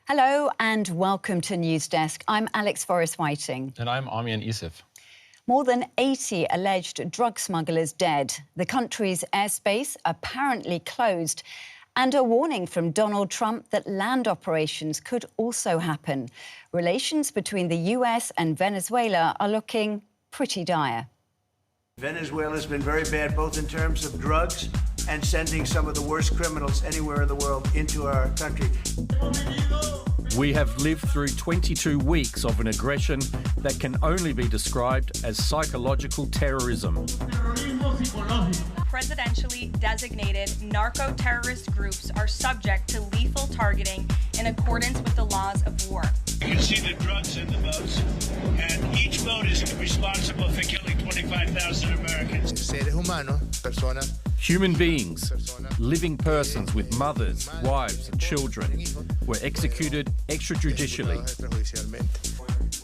Hello and welcome to News Desk. I'm Forrest Whiting. And I'm Amien Essif. More than 80 alleged drug smugglers dead. The country's airspace apparently closed. And a warning from Donald Trump that land operations could also happen. Relations between the US and Venezuela are looking pretty dire. Venezuela's been very bad, both in terms of drugs and sending some of the worst criminals anywhere in the world into our country. We have lived through 22 weeks of an aggression that can only be described as psychological terrorism. Presidentially designated narco-terrorist groups are subject to lethal targeting in accordance with the laws of war. You can see the drugs in the boats, and each boat is responsible for killing 25,000 Americans. Seres humanos, personas. Human beings, living persons with mothers, wives and children were executed extrajudicially.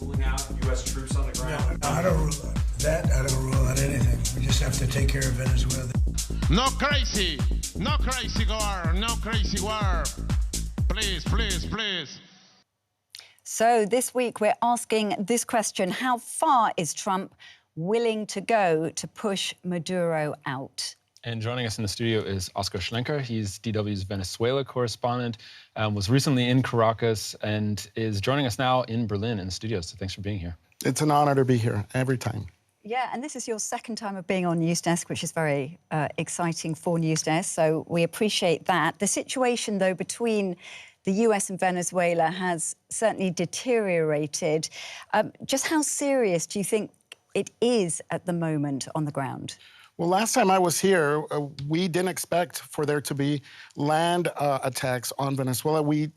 Ruling out U.S. troops on the ground? No, I don't rule out that. I don't rule out anything. We just have to take care of Venezuela. No crazy war, no crazy war. Please, please, please. So this week we're asking this question: how far is Trump willing to go to push Maduro out? And joining us in the studio is Oscar Schlenker. He's DW's Venezuela correspondent, was recently in Caracas, and is joining us now in Berlin in the studio. So thanks for being here. It's an honor to be here every time. Yeah, and this is your second time of being on News Desk, which is very exciting for News Desk, so we appreciate that. The situation, though, between the US and Venezuela has certainly deteriorated. Just how serious do you think it is at the moment on the ground? Well, last time I was here, we didn't expect for there to be land attacks on Venezuela. We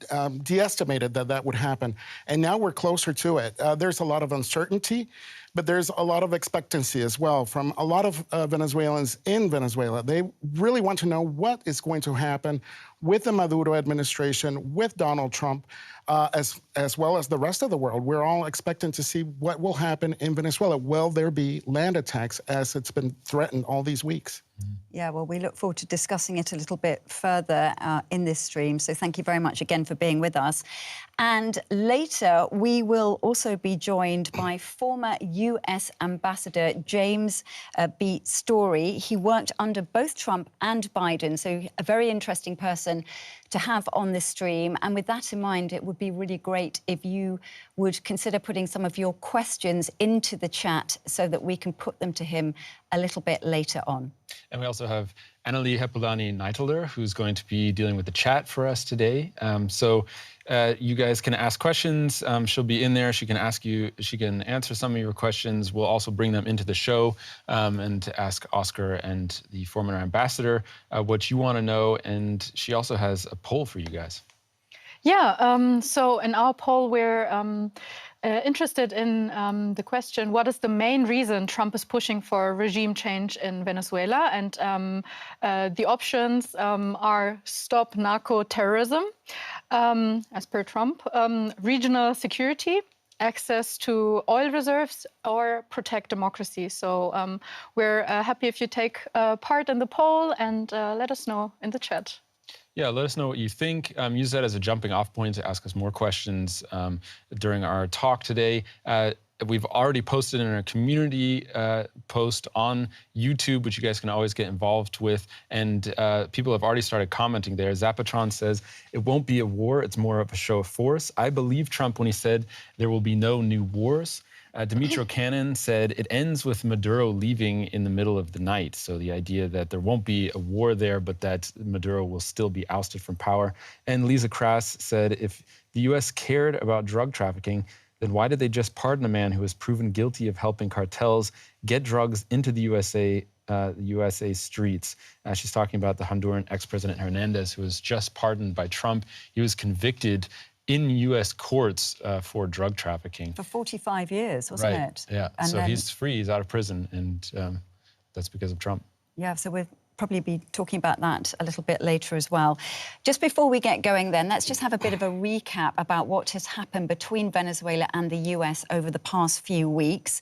de-estimated that that would happen, and now we're closer to it. There's a lot of uncertainty, but there's a lot of expectancy as well from a lot of Venezuelans in Venezuela. They really want to know what is going to happen with the Maduro administration, with Donald Trump, as well as the rest of the world. We're all expecting to see what will happen in Venezuela. Will there be land attacks as it's been threatened all these weeks? Yeah, well, we look forward to discussing it a little bit further in this stream. So thank you very much again for being with us. And later, we will also be joined by former US Ambassador James B. Story. He worked under both Trump and Biden, so a very interesting person to have on this stream. And with that in mind, it would be really great if you would consider putting some of your questions into the chat so that we can put them to him a little bit later on. And we also have Analie Neiteler, who's going to be dealing with the chat for us today. You guys can ask questions. She'll be in there. She can answer some of your questions. We'll also bring them into the show and ask Oscar and the former ambassador what you want to know. And she also has a poll for you guys. Yeah, so in our poll, we're interested in the question, what is the main reason Trump is pushing for regime change in Venezuela? And the options are stop narco-terrorism, as per Trump, regional security, access to oil reserves, or protect democracy. So we're happy if you take part in the poll and let us know in the chat. Yeah, let us know what you think. Use that as a jumping off point to ask us more questions during our talk today. We've already posted in our community post on YouTube, which you guys can always get involved with. And people have already started commenting there. Zapatron says, it won't be a war, it's more of a show of force. I believe Trump when he said there will be no new wars. Dimitro Cannon said it ends with Maduro leaving in the middle of the night. So the idea that there won't be a war there, but that Maduro will still be ousted from power. And Lisa Krass said if the U.S. cared about drug trafficking, then why did they just pardon a man who was proven guilty of helping cartels get drugs into the USA streets? She's talking about the Honduran ex-president Hernandez, who was just pardoned by Trump. He was convicted in U.S. courts for drug trafficking. For 45 years, wasn't it? Yeah, and so he's free, he's out of prison, and that's because of Trump. Yeah, so we'll probably be talking about that a little bit later as well. Just before we get going then, let's just have a bit of a recap about what has happened between Venezuela and the US over the past few weeks.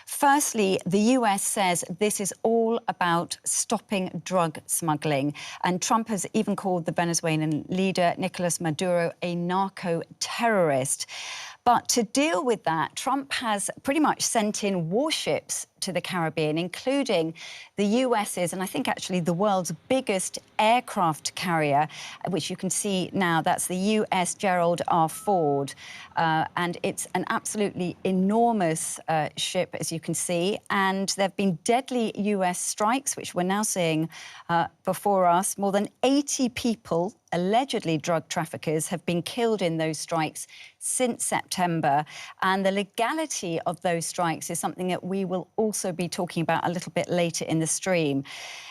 Firstly, the US says this is all about stopping drug smuggling. And Trump has even called the Venezuelan leader, Nicolas Maduro, a narco-terrorist. But to deal with that, Trump has pretty much sent in warships to the Caribbean, including the US's, and I think actually the world's biggest aircraft carrier, which you can see now. That's the US Gerald R. Ford. And it's an absolutely enormous ship, as you can see. And there have been deadly US strikes, which we're now seeing before us. More than 80 people, allegedly drug traffickers, have been killed in those strikes since September. And the legality of those strikes is something that we will also be talking about a little bit later in the stream.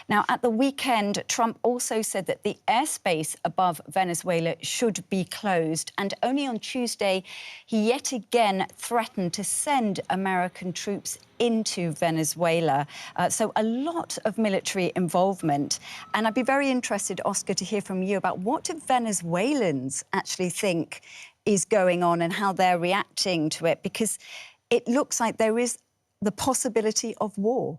Now, at the weekend, Trump also said that the airspace above Venezuela should be closed. And only on Tuesday, he yet again threatened to send American troops into Venezuela. So a lot of military involvement. And I'd be very interested, Oscar, to hear from you about what do Venezuelans actually think is going on and how they're reacting to it, because it looks like there is the possibility of war.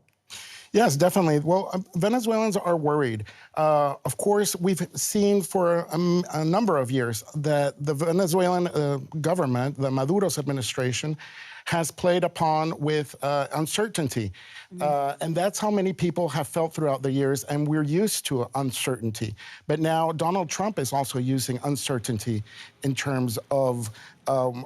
Yes, definitely. Well, Venezuelans are worried. Of course, we've seen for a number of years that the Venezuelan government, the Maduro's administration, has played upon with uncertainty. And that's how many people have felt throughout the years, and we're used to uncertainty. But now Donald Trump is also using uncertainty in terms of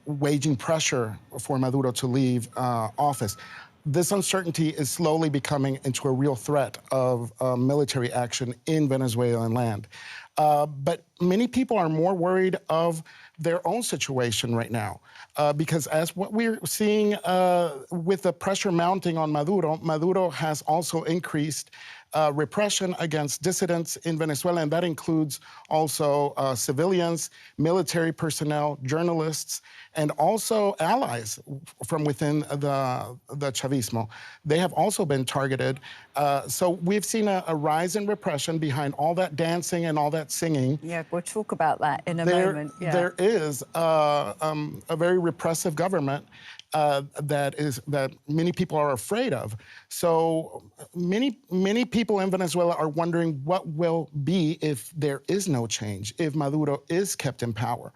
waging pressure for Maduro to leave office. This uncertainty is slowly becoming into a real threat of military action in Venezuelan land. But many people are more worried of their own situation right now, because as what we're seeing with the pressure mounting on Maduro, Maduro has also increased repression against dissidents in Venezuela, and that includes also civilians, military personnel, journalists, and also allies from within the Chavismo. They have also been targeted. So we've seen a rise in repression behind all that dancing and all that singing. Yeah, we'll talk about that in a moment. Yeah. There is a very repressive government that many people are afraid of. So many people in Venezuela are wondering what will be if there is no change, if Maduro is kept in power.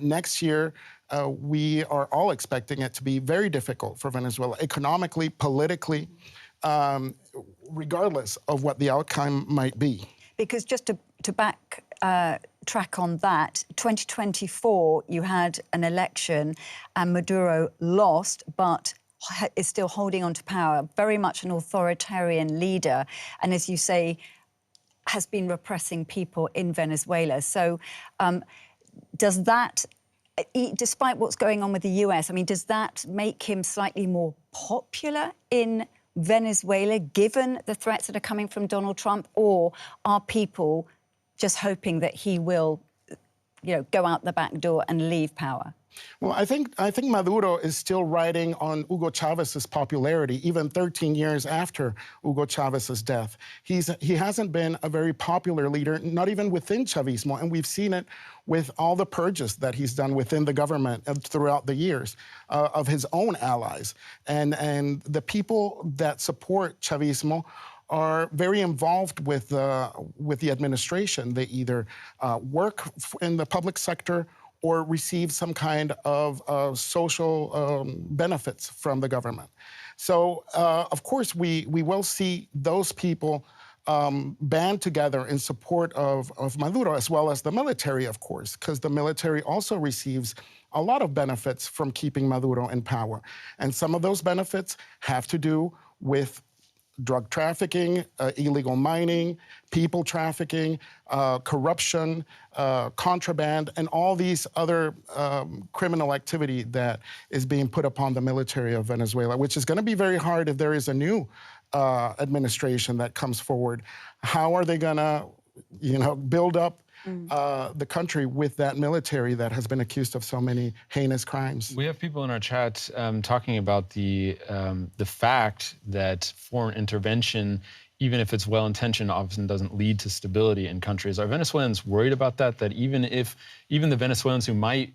Next year, we are all expecting it to be very difficult for Venezuela, economically, politically, regardless of what the outcome might be. Because just to backtrack on that, 2024, you had an election and Maduro lost, but is still holding on to power, very much an authoritarian leader. And as you say, has been repressing people in Venezuela. So does that, despite what's going on with the US, I mean, does that make him slightly more popular in Venezuela, given the threats that are coming from Donald Trump, or are people just hoping that he will, go out the back door and leave power? Well, I think Maduro is still riding on Hugo Chávez's popularity, even 13 years after Hugo Chávez's death. He hasn't been a very popular leader, not even within Chavismo, and we've seen it with all the purges that he's done within the government throughout the years of his own allies. And the people that support Chavismo are very involved with the administration. They either work in the public sector or receive some kind of social benefits from the government. So, of course, we will see those people band together in support of Maduro, as well as the military, of course, because the military also receives a lot of benefits from keeping Maduro in power. And some of those benefits have to do with drug trafficking, illegal mining, people trafficking, corruption, contraband, and all these other criminal activity that is being put upon the military of Venezuela, which is going to be very hard if there is a new administration that comes forward. How are they going to, build up the country with that military that has been accused of so many heinous crimes? We have people in our chat talking about the fact that foreign intervention, even if it's well-intentioned, often doesn't lead to stability in countries. Are Venezuelans worried about that? That even the Venezuelans who might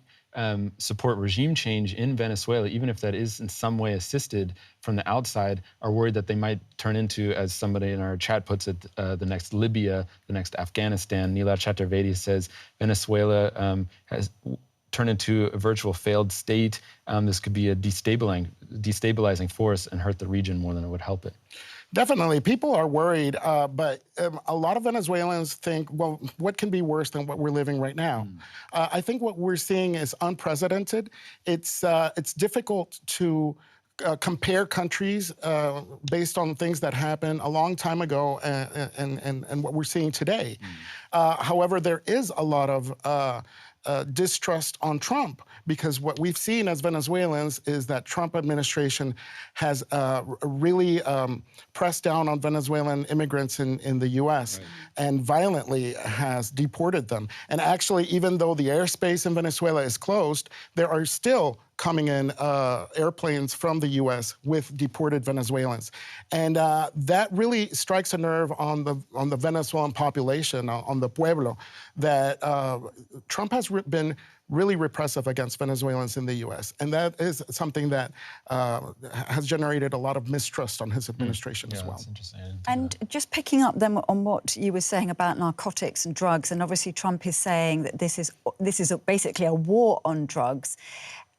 support regime change in Venezuela, even if that is in some way assisted from the outside, are worried that they might turn into, as somebody in our chat puts it, the next Libya, the next Afghanistan. Nila Chaturvedi says Venezuela has turned into a virtual failed state. This could be a destabilizing force and hurt the region more than it would help it. Definitely. People are worried, but a lot of Venezuelans think, well, what can be worse than what we're living right now? I think what we're seeing is unprecedented. It's difficult to compare countries based on things that happened a long time ago and what we're seeing today. However, there is a lot of distrust on Trump, because what we've seen as Venezuelans is that Trump administration has really pressed down on Venezuelan immigrants in the U.S. and violently has deported them. And actually, even though the airspace in Venezuela is closed, there are still coming in airplanes from the U.S. with deported Venezuelans. And that really strikes a nerve on the Venezuelan population, on the pueblo, that Trump has been really repressive against Venezuelans in the U.S. And that is something that has generated a lot of mistrust on his administration as well. That's interesting. And just picking up then on what you were saying about narcotics and drugs, and obviously Trump is saying that this is basically a war on drugs.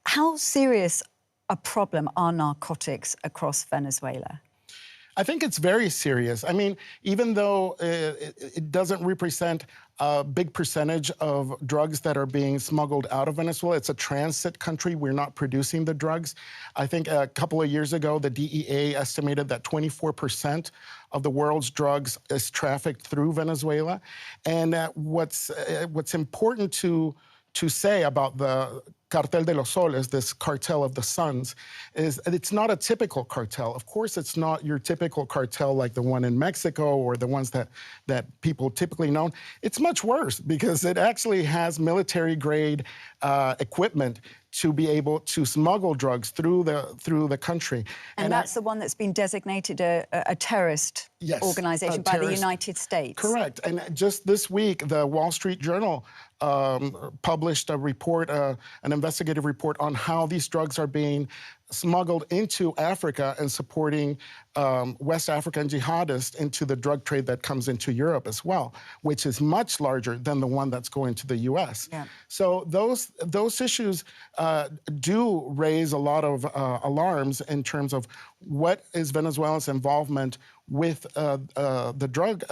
How serious a problem are narcotics across Venezuela? I think it's very serious. I mean, even though it doesn't represent a big percentage of drugs that are being smuggled out of Venezuela, it's a transit country. We're not producing the drugs. I think a couple of years ago, the DEA estimated that 24% of the world's drugs is trafficked through Venezuela. And what's important to say about the Cartel de los Soles, this cartel of the suns, is it's not a typical cartel. Of course, it's not your typical cartel like the one in Mexico or the ones that people typically know. It's much worse because it actually has military-grade equipment to be able to smuggle drugs through the country. And that's the one that's been designated a terrorist organization by the United States. Correct. And just this week, the Wall Street Journal published a report, an investigative report on how these drugs are being smuggled into Africa and supporting West African jihadists into the drug trade that comes into Europe as well, which is much larger than the one that's going to the U.S. Yeah. So those issues do raise a lot of alarms in terms of what is Venezuela's involvement with the drug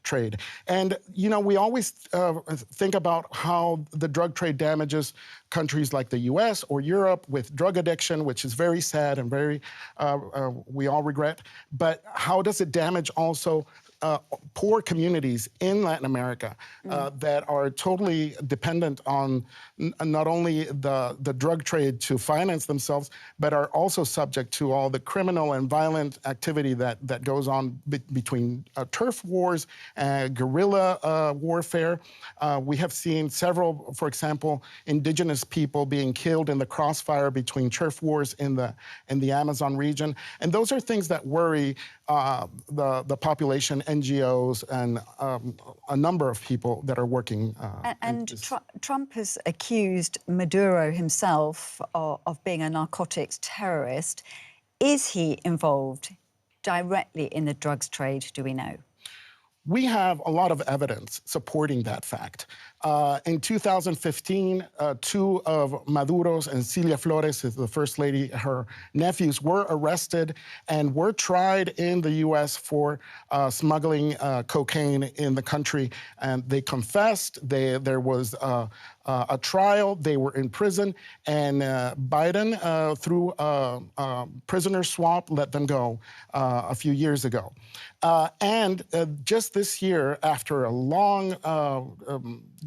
trade. And, you know, we always think about how the drug trade damages countries like the U.S. or Europe with drug addiction, which is very sad and very, we all regret. But how does it damage also poor communities in Latin America that are totally dependent on not only the drug trade to finance themselves, but are also subject to all the criminal and violent activity that goes on between turf wars and guerrilla warfare. We have seen several, for example, indigenous people being killed in the crossfire between turf wars in the Amazon region. And those are things that worry the population, NGOs, and a number of people that are working. Trump has accused Maduro himself of being a narcotics terrorist. Is he involved directly in the drugs trade, do we know? We have a lot of evidence supporting that fact. In 2015, two of Maduro's and Cilia Flores, the First Lady, her nephews, were arrested and were tried in the U.S. for smuggling cocaine in the country. And they confessed. There was a trial. They were in prison. And Biden, through a prisoner swap, let them go a few years ago. And just this year, after a long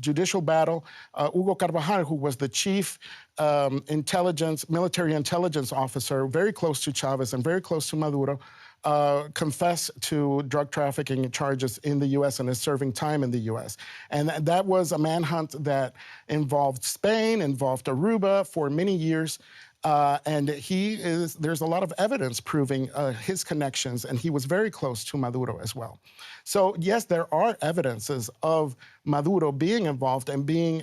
judicial battle, Hugo Carvajal, who was the chief military intelligence officer, very close to Chavez and very close to Maduro, confessed to drug trafficking charges in the U.S. and is serving time in the U.S. And that was a manhunt that involved Spain, involved Aruba for many years. And there's a lot of evidence proving his connections, and he was very close to Maduro as well. So yes, there are evidences of Maduro being involved and being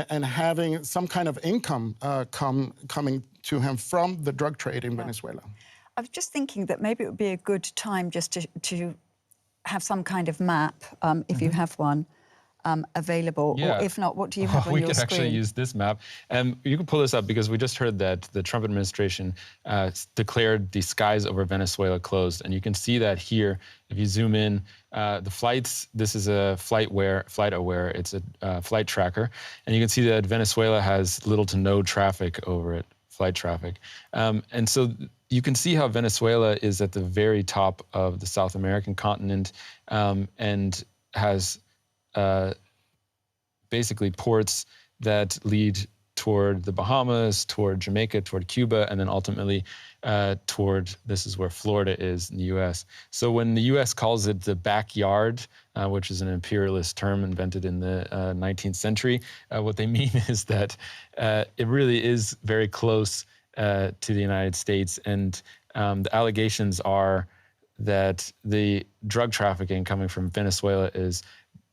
and having some kind of income coming to him from the drug trade in Venezuela. I was just thinking that maybe it would be a good time just to have some kind of map, if you have one, available. Yeah. Or if not, what do you have on we your could screen? actually use this map. You can pull this up because we just heard that the Trump administration declared the skies over Venezuela closed. And you can see that here. If you zoom in, the flights, this is a flight aware, it's a flight tracker. And you can see that Venezuela has little to no traffic over it, flight traffic. And so you can see how Venezuela is at the very top of the South American continent and has basically ports that lead toward the Bahamas, toward Jamaica, toward Cuba, and then ultimately toward, this is where Florida is in the US. So when the US calls it the backyard, which is an imperialist term invented in the 19th century, what they mean is that it really is very close to the United States. And the allegations are that the drug trafficking coming from Venezuela is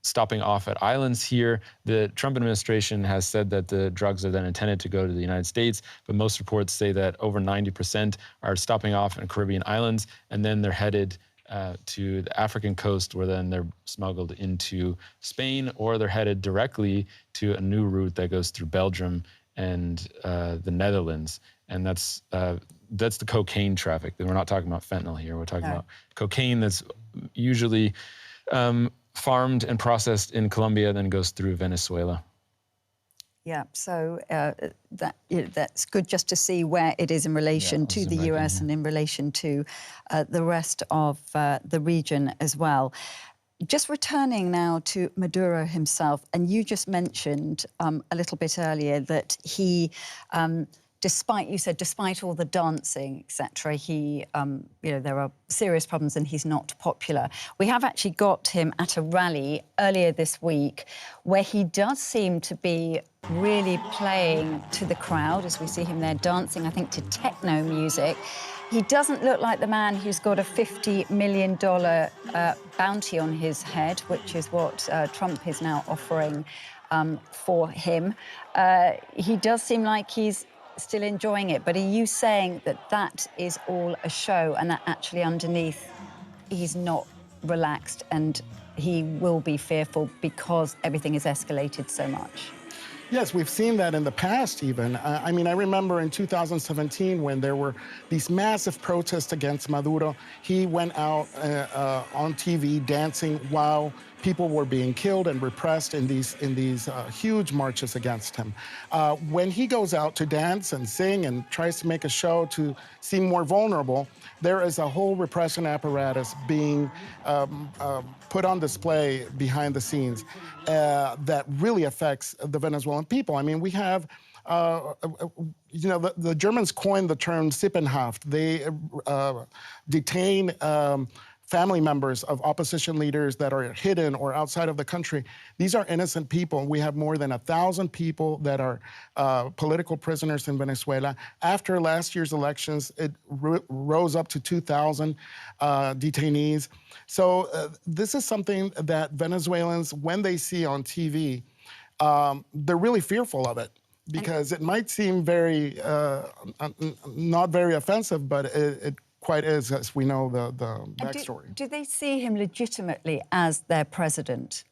stopping off at islands here. The Trump administration has said that the drugs are then intended to go to the United States, but most reports say that over 90% are stopping off in Caribbean islands, and then they're headed to the African coast, where then they're smuggled into Spain, or they're headed directly to a new route that goes through Belgium and the Netherlands. And that's the cocaine traffic. We're not talking about fentanyl here. We're talking about cocaine that's usually farmed and processed in Colombia, then goes through Venezuela. Yeah, so that's good just to see where it is in relation to the US and in relation to the rest of the region as well. Just returning now to Maduro himself, and you just mentioned a little bit earlier that he, despite all the dancing, etc., he, there are serious problems and he's not popular. We have actually got him at a rally earlier this week where he does seem to be really playing to the crowd, as we see him there dancing, I think, to techno music. He doesn't look like the man who's got a $50 million bounty on his head, which is what Trump is now offering for him. He does seem like he's still enjoying it, but are you saying that that is all a show and that actually underneath he's not relaxed and he will be fearful because everything has escalated so much? Yes, we've seen that in the past even. I mean, I remember in 2017 when there were these massive protests against Maduro, he went out on TV dancing while people were being killed and repressed in these huge marches against him. When he goes out to dance and sing and tries to make a show to seem more vulnerable, there is a whole repression apparatus being put on display behind the scenes that really affects the Venezuelan people. I mean, we have, the Germans coined the term Sippenhaft. They detain family members of opposition leaders that are hidden or outside of the country. These are innocent people. We have more than 1,000 people that are political prisoners in Venezuela. After last year's elections, it rose up to 2,000 detainees. So this is something that Venezuelans, when they see on TV, they're really fearful of it, because it might seem very, not very offensive, but it quite is, as we know the backstory. Do they see him legitimately as their president,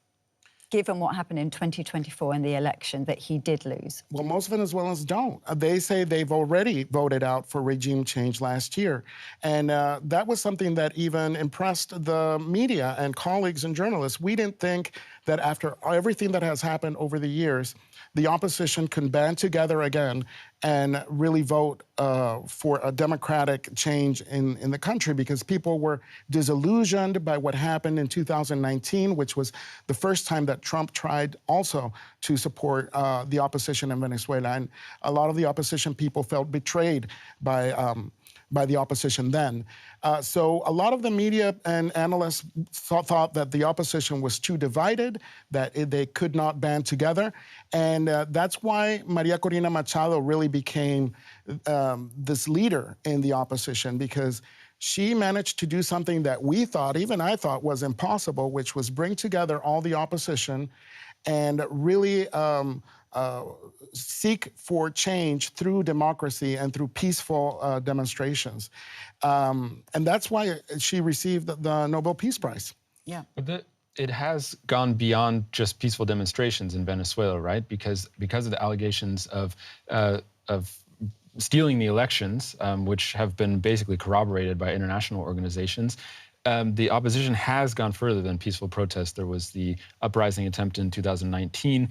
given what happened in 2024 in the election that he did lose? Well, most Venezuelans don't. They say they've already voted out for regime change last year. And that was something that even impressed the media and colleagues and journalists. We didn't think that after everything that has happened over the years, the opposition can band together again and really vote for a democratic change in the country, because people were disillusioned by what happened in 2019, which was the first time that Trump tried also to support the opposition in Venezuela. And a lot of the opposition people felt betrayed by the opposition then. So a lot of the media and analysts thought that the opposition was too divided, that they could not band together. And that's why Maria Corina Machado really became this leader in the opposition, because she managed to do something that we thought, even I thought, was impossible, which was bring together all the opposition and really seek for change through democracy and through peaceful demonstrations. And that's why she received the Nobel Peace Prize. Yeah. But it has gone beyond just peaceful demonstrations in Venezuela, right? Because of the allegations of stealing the elections, which have been basically corroborated by international organizations. The opposition has gone further than peaceful protest. There was the uprising attempt in 2019.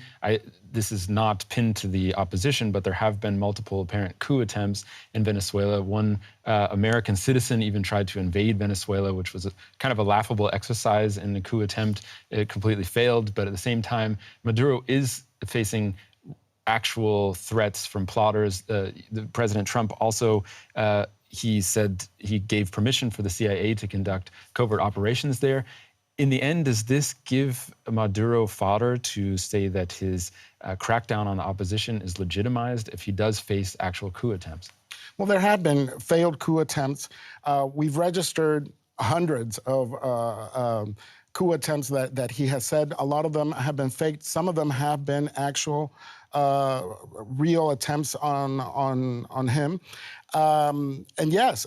This is not pinned to the opposition, but there have been multiple apparent coup attempts in Venezuela. One American citizen even tried to invade Venezuela, which was kind of a laughable exercise in the coup attempt. It completely failed, but at the same time, Maduro is facing actual threats from plotters. President Trump also he said he gave permission for the CIA to conduct covert operations there. In the end, does this give Maduro fodder to say that his crackdown on the opposition is legitimized if he does face actual coup attempts? Well, there have been failed coup attempts. We've registered hundreds of coup attempts that he has said. A lot of them have been faked. Some of them have been actual real attempts on him. And yes,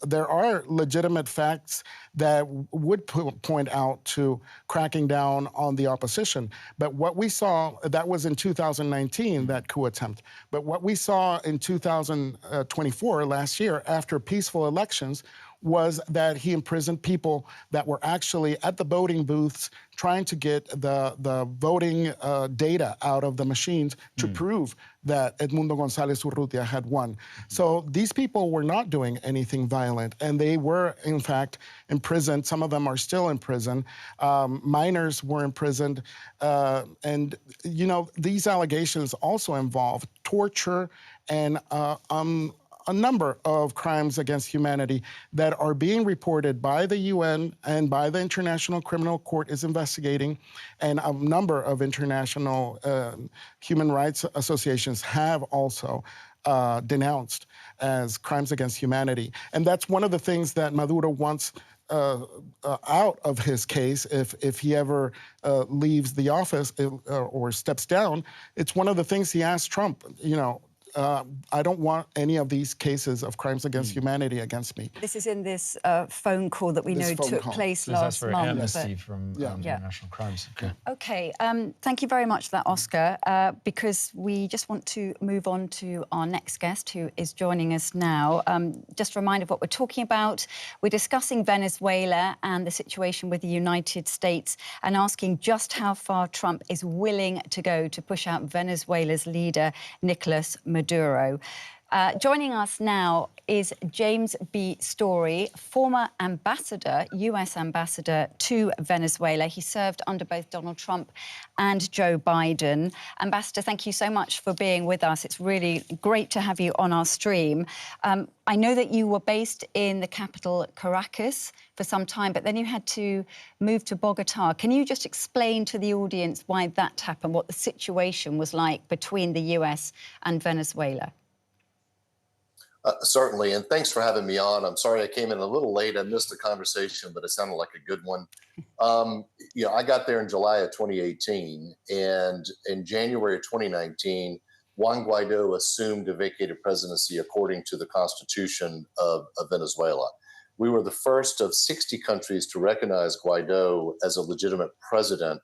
there are legitimate facts that would point out to cracking down on the opposition. But what we saw, that was in 2019, that coup attempt. But what we saw in 2024, last year, after peaceful elections, was that he imprisoned people that were actually at the voting booths trying to get the voting data out of the machines to prove that Edmundo González Urrutia had won. So these people were not doing anything violent, and they were, in fact, imprisoned. Some of them are still in prison. Minors were imprisoned. And, you know, these allegations also involve torture and a number of crimes against humanity that are being reported by the UN and by the International Criminal Court is investigating, and a number of international human rights associations have also denounced as crimes against humanity. And that's one of the things that Maduro wants out of his case if he ever leaves the office or steps down. It's one of the things he asked Trump, you know, I don't want any of these cases of crimes against humanity against me. This is in this phone call that we know took place last month. Amien Essif from International Crimes. Okay, thank you very much for that, Oscar, because we just want to move on to our next guest who is joining us now. Just a reminder of what we're talking about. We're discussing Venezuela and the situation with the United States and asking just how far Trump is willing to go to push out Venezuela's leader, Nicolas Maduro. Joining us now is James B. Story, former ambassador, US ambassador to Venezuela. He served under both Donald Trump and Joe Biden. Ambassador, thank you so much for being with us. It's really great to have you on our stream. I know that you were based in the capital, Caracas, for some time, but then you had to move to Bogota. Can you just explain to the audience why that happened, what the situation was like between the US and Venezuela? Certainly, and thanks for having me on. I'm sorry I came in a little late. I missed the conversation, but it sounded like a good one. You know, I got there in July of 2018, and in January of 2019, Juan Guaido assumed a vacated presidency according to the Constitution of Venezuela. We were the first of 60 countries to recognize Guaido as a legitimate president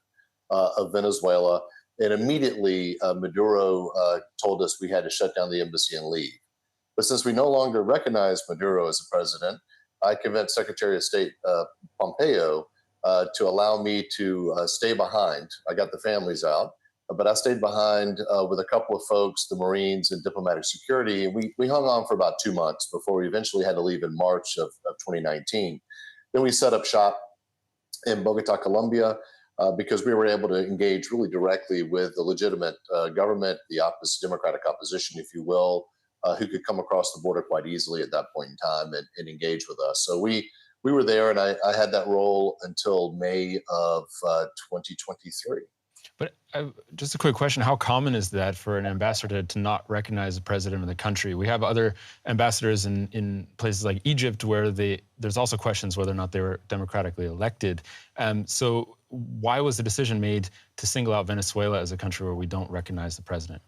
of Venezuela, and immediately Maduro told us we had to shut down the embassy and leave. But since we no longer recognize Maduro as a president, I convinced Secretary of State Pompeo to allow me to stay behind. I got the families out, but I stayed behind with a couple of folks, the Marines and diplomatic security. And we hung on for about 2 months before we eventually had to leave in March of 2019. Then we set up shop in Bogota, Colombia, because we were able to engage really directly with the legitimate government, the democratic opposition, if you will, who could come across the border quite easily at that point in time and engage with us. So we were there, and I had that role until May of 2023. But just a quick question, how common is that for an ambassador to not recognize the president of the country? We have other ambassadors in places like Egypt where there's also questions whether or not they were democratically elected. So why was the decision made to single out Venezuela as a country where we don't recognize the president?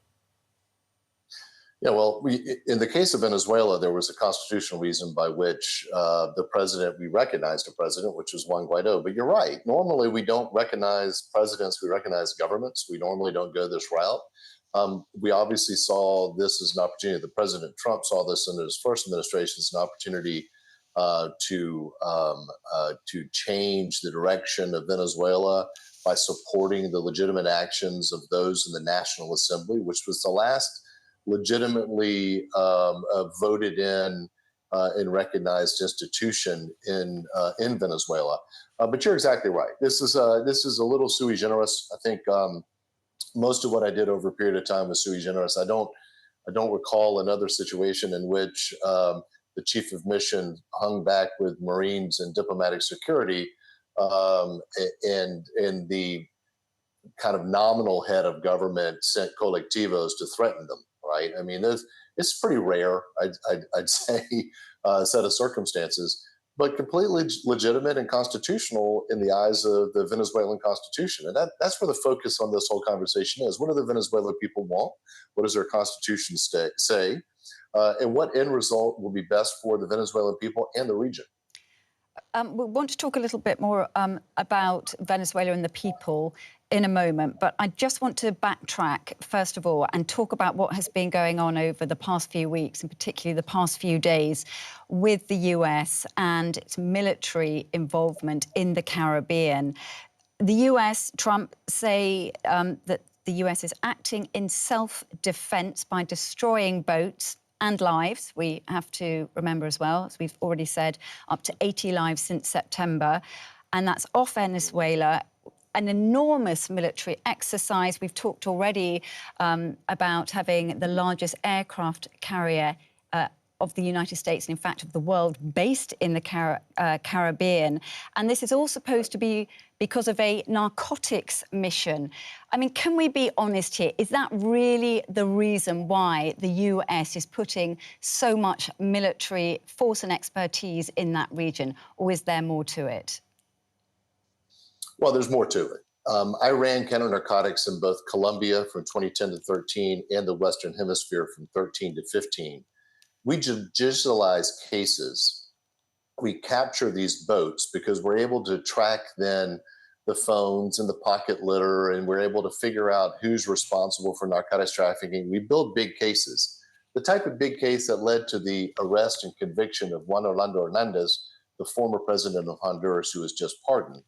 Yeah, well, in the case of Venezuela, there was a constitutional reason by which we recognized a president, which was Juan Guaido. But you're right. Normally, we don't recognize presidents. We recognize governments. We normally don't go this route. We obviously saw this as an opportunity. The President Trump saw this in his first administration as an opportunity to change the direction of Venezuela by supporting the legitimate actions of those in the National Assembly, which was the last legitimately voted in and recognized institution in Venezuela. But you're exactly right. This is a little sui generis. I think most of what I did over a period of time was sui generis. I don't recall another situation in which the chief of mission hung back with Marines and diplomatic security, and the kind of nominal head of government sent colectivos to threaten them. Right? I mean, it's pretty rare, I'd say, set of circumstances, but completely legitimate and constitutional in the eyes of the Venezuelan constitution. And that's where the focus on this whole conversation is. What do the Venezuelan people want? What does their constitution say? And what end result will be best for the Venezuelan people and the region? We want to talk a little bit more about Venezuela and the people in a moment, but I just want to backtrack, first of all, and talk about what has been going on over the past few weeks, and particularly the past few days, with the US and its military involvement in the Caribbean. The US, Trump, say that the US is acting in self-defense by destroying boats and lives. We have to remember as well, as we've already said, up to 80 lives since September, and that's off Venezuela. An enormous military exercise. We've talked already about having the largest aircraft carrier of the United States, and in fact of the world, based in the Caribbean. And this is all supposed to be because of a narcotics mission. I mean, can we be honest here? Is that really the reason why the US is putting so much military force and expertise in that region, or is there more to it? Well, there's more to it. I ran counter-narcotics in both Colombia from 2010 to 13 and the Western Hemisphere from 13 to 15. We digitalize cases. We capture these boats because we're able to track then the phones and the pocket litter, and we're able to figure out who's responsible for narcotics trafficking. We build big cases. The type of big case that led to the arrest and conviction of Juan Orlando Hernandez, the former president of Honduras, who was just pardoned.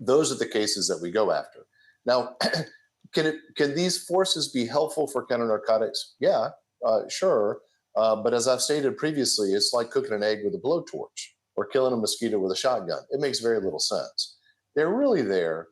Those are the cases that we go after. Now, can these forces be helpful for counter-narcotics? Yeah, sure. But as I've stated previously, it's like cooking an egg with a blowtorch or killing a mosquito with a shotgun. It makes very little sense. They're really there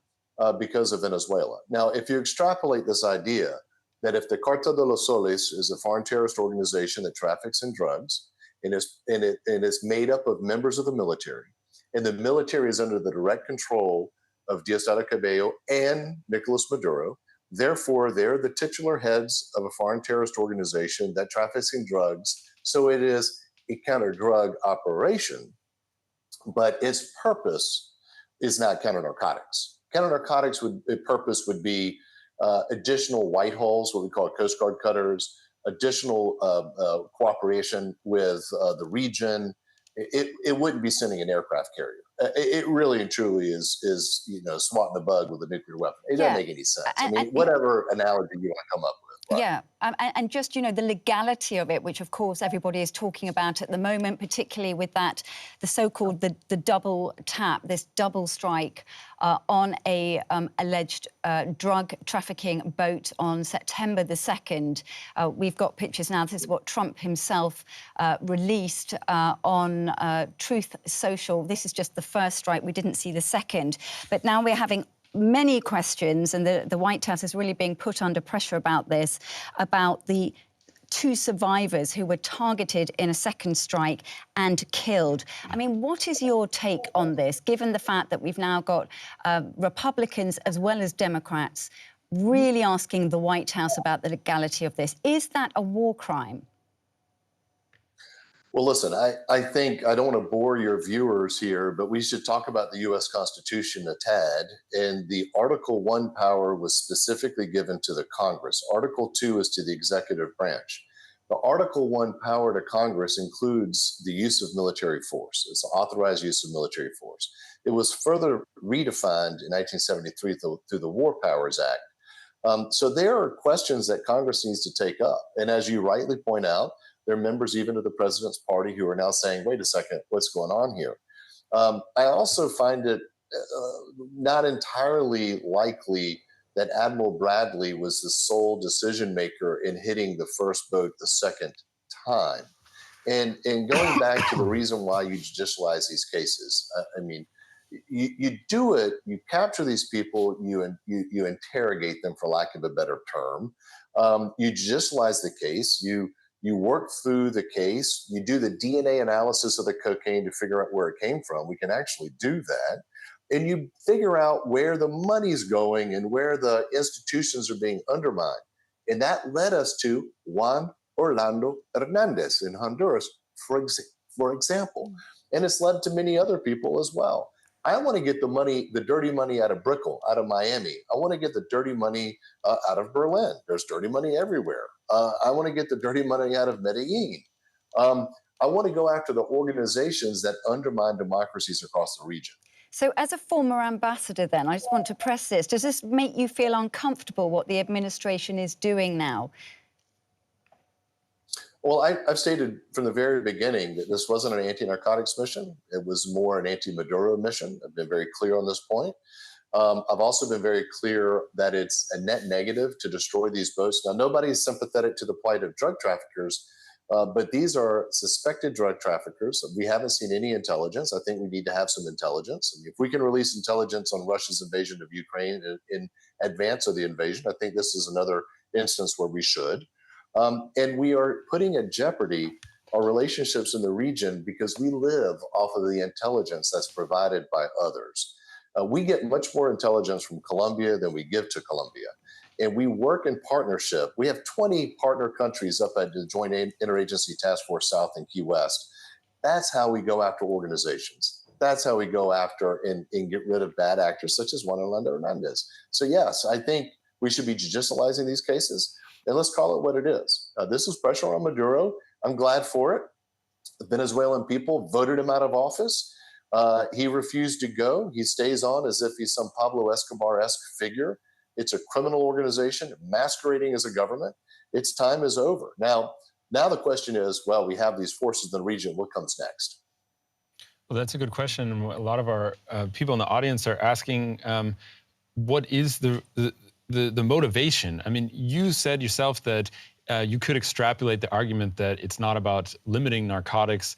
because of Venezuela. Now, if you extrapolate this idea that if the Cartel de los Soles is a foreign terrorist organization that traffics in drugs and is made up of members of the military, and the military is under the direct control of Diosdado and Nicolas Maduro. Therefore, they're the titular heads of a foreign terrorist organization that traffics in drugs. So it is a counter-drug operation, but its purpose is not counter-narcotics. Counter-narcotics purpose would be additional white holes, what we call Coast Guard cutters, additional cooperation with the region. It wouldn't be sending an aircraft carrier. It really and truly is swatting the bug with a nuclear weapon. It doesn't make any sense. I mean, whatever analogy you want to come up with. Right? Yeah, and just, the legality of it, which, of course, everybody is talking about at the moment, particularly with that, the so-called the double tap, this double strike on a alleged drug trafficking boat on September the 2nd. We've got pictures now. This is what Trump himself released on Truth Social. This is just the first strike. We didn't see the second. But now we're having many questions, and the White House is really being put under pressure about this, about the 2 survivors who were targeted in a second strike and killed. I mean, what is your take on this, given the fact that we've now got Republicans as well as Democrats really asking the White House about the legality of this? Is that a war crime? Well, listen, I think I don't want to bore your viewers here, but we should talk about the U.S. Constitution a tad. And the Article 1 power was specifically given to the Congress. Article 2 is to the executive branch. The Article 1 power to Congress includes the use of military force. It's authorized use of military force. It was further redefined in 1973 through the War Powers Act. So there are questions that Congress needs to take up. And as you rightly point out, there are members even of the president's party who are now saying, wait a second, what's going on here? I also find it not entirely likely that Admiral Bradley was the sole decision maker in hitting the first boat the second time. And going back to the reason why you judicialize these cases, I mean, you do it, you capture these people, you interrogate them, for lack of a better term. You judicialize the case, you work through the case, you do the DNA analysis of the cocaine to figure out where it came from. We can actually do that. And you figure out where the money's going and where the institutions are being undermined. And that led us to Juan Orlando Hernandez in Honduras, for example. And it's led to many other people as well. I want to get the money, the dirty money out of Brickell, out of Miami. I want to get the dirty money out of Berlin. There's dirty money everywhere. I want to get the dirty money out of Medellin. I want to go after the organizations that undermine democracies across the region. So as a former ambassador then, I just want to press this. Does this make you feel uncomfortable what the administration is doing now? Well, I've stated from the very beginning that this wasn't an anti-narcotics mission. It was more an anti-Maduro mission. I've been very clear on this point. I've also been very clear that it's a net negative to destroy these boats. Now, nobody's sympathetic to the plight of drug traffickers, but these are suspected drug traffickers. We haven't seen any intelligence. I think we need to have some intelligence. I mean, if we can release intelligence on Russia's invasion of Ukraine in advance of the invasion, I think this is another instance where we should. And we are putting at jeopardy our relationships in the region because we live off of the intelligence that's provided by others. We get much more intelligence from Colombia than we give to Colombia. And we work in partnership. We have 20 partner countries up at the Joint Interagency Task Force South in Key West. That's how we go after organizations. That's how we go after and get rid of bad actors such as Juan Orlando Hernandez. So yes, I think we should be judicializing these cases. And let's call it what it is. This is pressure on Maduro. I'm glad for it. The Venezuelan people voted him out of office. He refused to go. He stays on as if he's some Pablo Escobar-esque figure. It's a criminal organization masquerading as a government. Its time is over. Now the question is, well, we have these forces in the region. What comes next? Well, that's a good question. A lot of our people in the audience are asking, what is the motivation? I mean, you said yourself that you could extrapolate the argument that it's not about limiting narcotics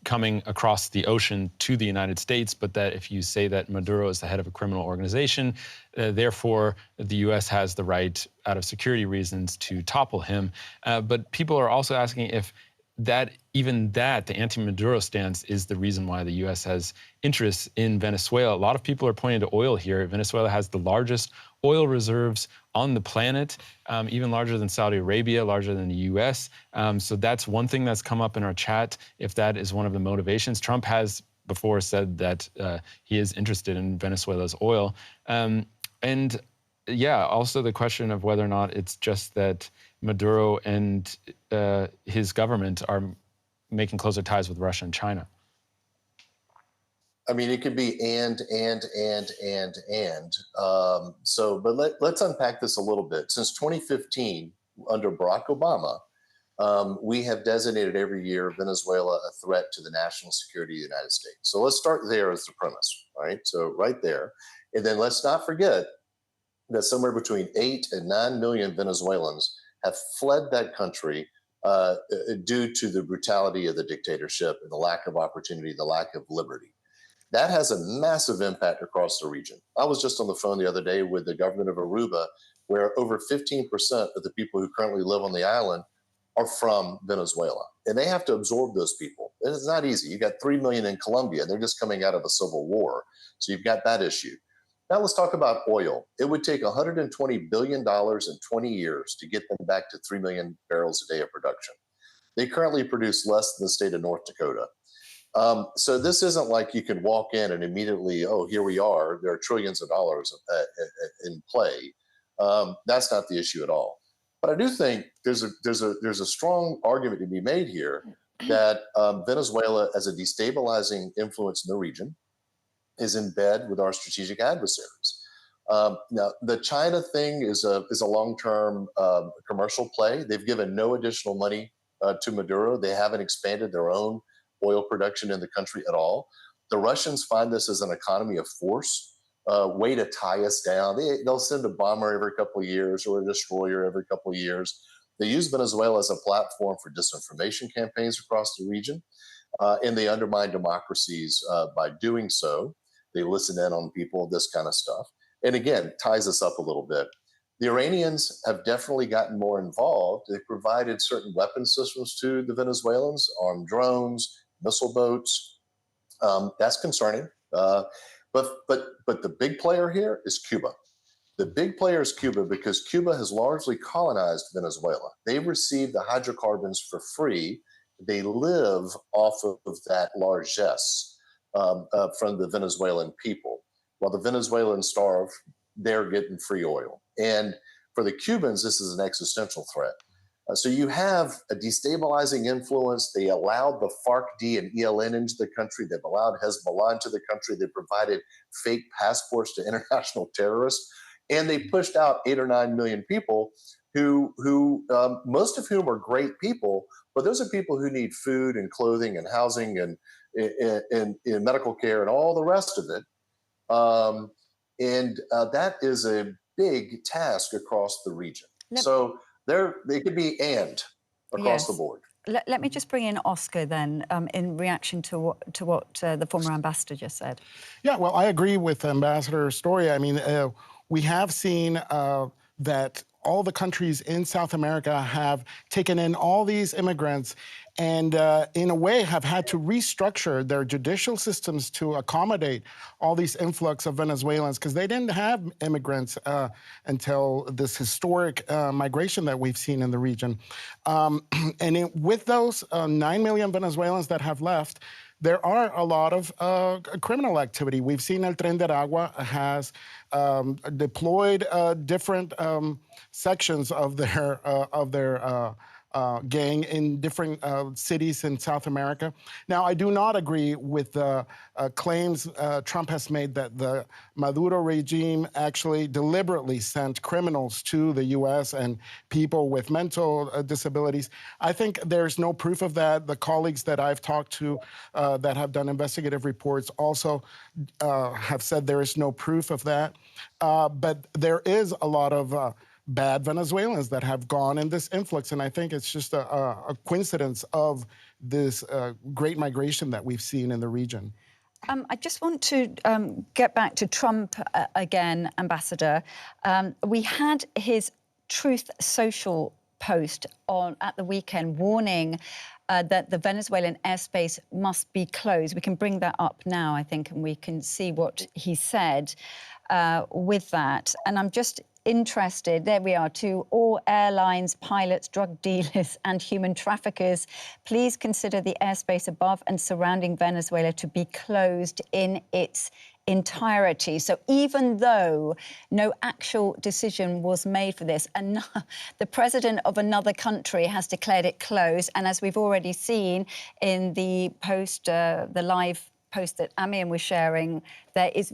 coming across the ocean to the United States, but that if you say that Maduro is the head of a criminal organization, therefore the U.S. has the right, out of security reasons, to topple him. But people are also asking if the anti-Maduro stance is the reason why the U.S. has interests in Venezuela. A lot of people are pointing to oil here. Venezuela has the largest oil reserves on the planet, even larger than Saudi Arabia, larger than the U.S. So that's one thing that's come up in our chat, if that is one of the motivations. Trump has before said that he is interested in Venezuela's oil. And yeah, also the question of whether or not it's just that Maduro and his government are making closer ties with Russia and China. I mean, it could be but let's unpack this a little bit. Since 2015, under Barack Obama, we have designated every year Venezuela a threat to the national security of the United States. So let's start there as the premise, right? So right there. And then let's not forget that somewhere between 8 and 9 million Venezuelans have fled that country due to the brutality of the dictatorship and the lack of opportunity, the lack of liberty. That has a massive impact across the region. I was just on the phone the other day with the government of Aruba, where over 15% of the people who currently live on the island are from Venezuela, and they have to absorb those people. It's not easy. You got 3 million in Colombia. They're just coming out of a civil war. So you've got that issue. Now let's talk about oil. It would take $120 billion in 20 years to get them back to 3 million barrels a day of production. They currently produce less than the state of North Dakota. So this isn't like you can walk in and immediately, oh, here we are. There are trillions of dollars in play. That's not the issue at all. But I do think there's a strong argument to be made here that Venezuela, as a destabilizing influence in the region, is in bed with our strategic adversaries. Now, the China thing is a long-term commercial play. They've given no additional money to Maduro. They haven't expanded their own oil production in the country at all. The Russians find this as an economy of force, way to tie us down. They'll send a bomber every couple of years or a destroyer every couple of years. They use Venezuela as a platform for disinformation campaigns across the region, and they undermine democracies by doing so. They listen in on people, this kind of stuff. And again, ties us up a little bit. The Iranians have definitely gotten more involved. They've provided certain weapon systems to the Venezuelans, armed drones, missile boats. That's concerning. But the big player here is Cuba. The big player is Cuba because Cuba has largely colonized Venezuela. They receive the hydrocarbons for free. They live off of that largesse from the Venezuelan people. While the Venezuelans starve, they're getting free oil. And for the Cubans, this is an existential threat. So you have a destabilizing influence. They allowed the FARC-D and ELN into the country. They've allowed Hezbollah into the country. They provided fake passports to international terrorists. And they pushed out 8 or 9 million people who most of whom are great people, but those are people who need food and clothing and housing and medical care and all the rest of it. That is a big task across the region. So they could be across the board. Let me just bring in Oscar then in reaction to what the former ambassador just said. Yeah, well, I agree with Ambassador's story. I mean, we have seen that all the countries in South America have taken in all these immigrants and in a way have had to restructure their judicial systems to accommodate all these influx of Venezuelans because they didn't have immigrants until this historic migration that we've seen in the region. With those 9 million Venezuelans that have left, there are a lot of criminal activity. We've seen El Tren de Aragua has deployed different sections of their gang in different cities in South America. Now, I do not agree with the claims Trump has made that the Maduro regime actually deliberately sent criminals to the U.S. and people with mental disabilities. I think there's no proof of that. The colleagues that I've talked to that have done investigative reports also have said there is no proof of that. But there is a lot of bad Venezuelans that have gone in this influx, and I think it's just a coincidence of this great migration that we've seen in the region. I just want to get back to Trump again, Ambassador. We had his Truth Social post at the weekend warning that the Venezuelan airspace must be closed. We can bring that up now, I think, and we can see what he said with that. And I'm just interested, there we are, to all airlines, pilots, drug dealers and human traffickers, please consider the airspace above and surrounding Venezuela to be closed in its entirety. So even though no actual decision was made for this, and the president of another country has declared it closed, and as we've already seen in the post, the live post that Amien was sharing, there is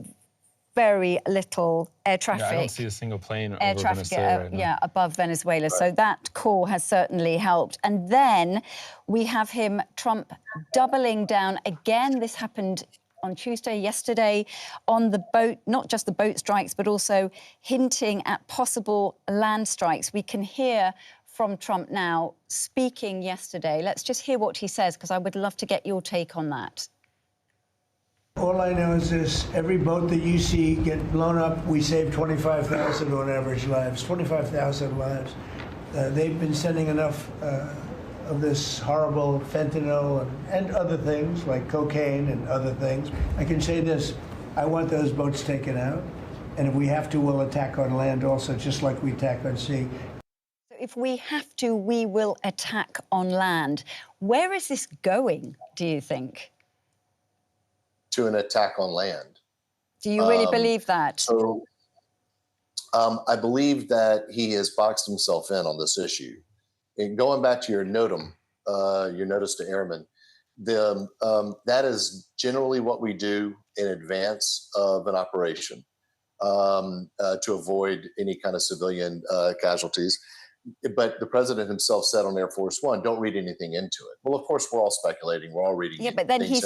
very little air traffic. Yeah, I don't see a single plane over Venezuela right now. Above Venezuela. Right. So that call has certainly helped. And then we have Trump doubling down again. This happened on Tuesday, yesterday, on the boat, not just the boat strikes, but also hinting at possible land strikes. We can hear from Trump now speaking yesterday. Let's just hear what he says, because I would love to get your take on that. All I know is this: every boat that you see get blown up, we save 25,000 on average lives. 25,000 lives. They've been sending enough of this horrible fentanyl and other things like cocaine and other things. I can say this, I want those boats taken out. And if we have to, we'll attack on land also, just like we attack on sea. If we have to, we will attack on land. Where is this going, do you think? To an attack on land. Do you really believe that? So I believe that he has boxed himself in on this issue. And going back to your notice to airmen, that is generally what we do in advance of an operation to avoid any kind of civilian casualties. But the president himself said on Air Force One, don't read anything into it. Well, of course, we're all speculating. We're all reading things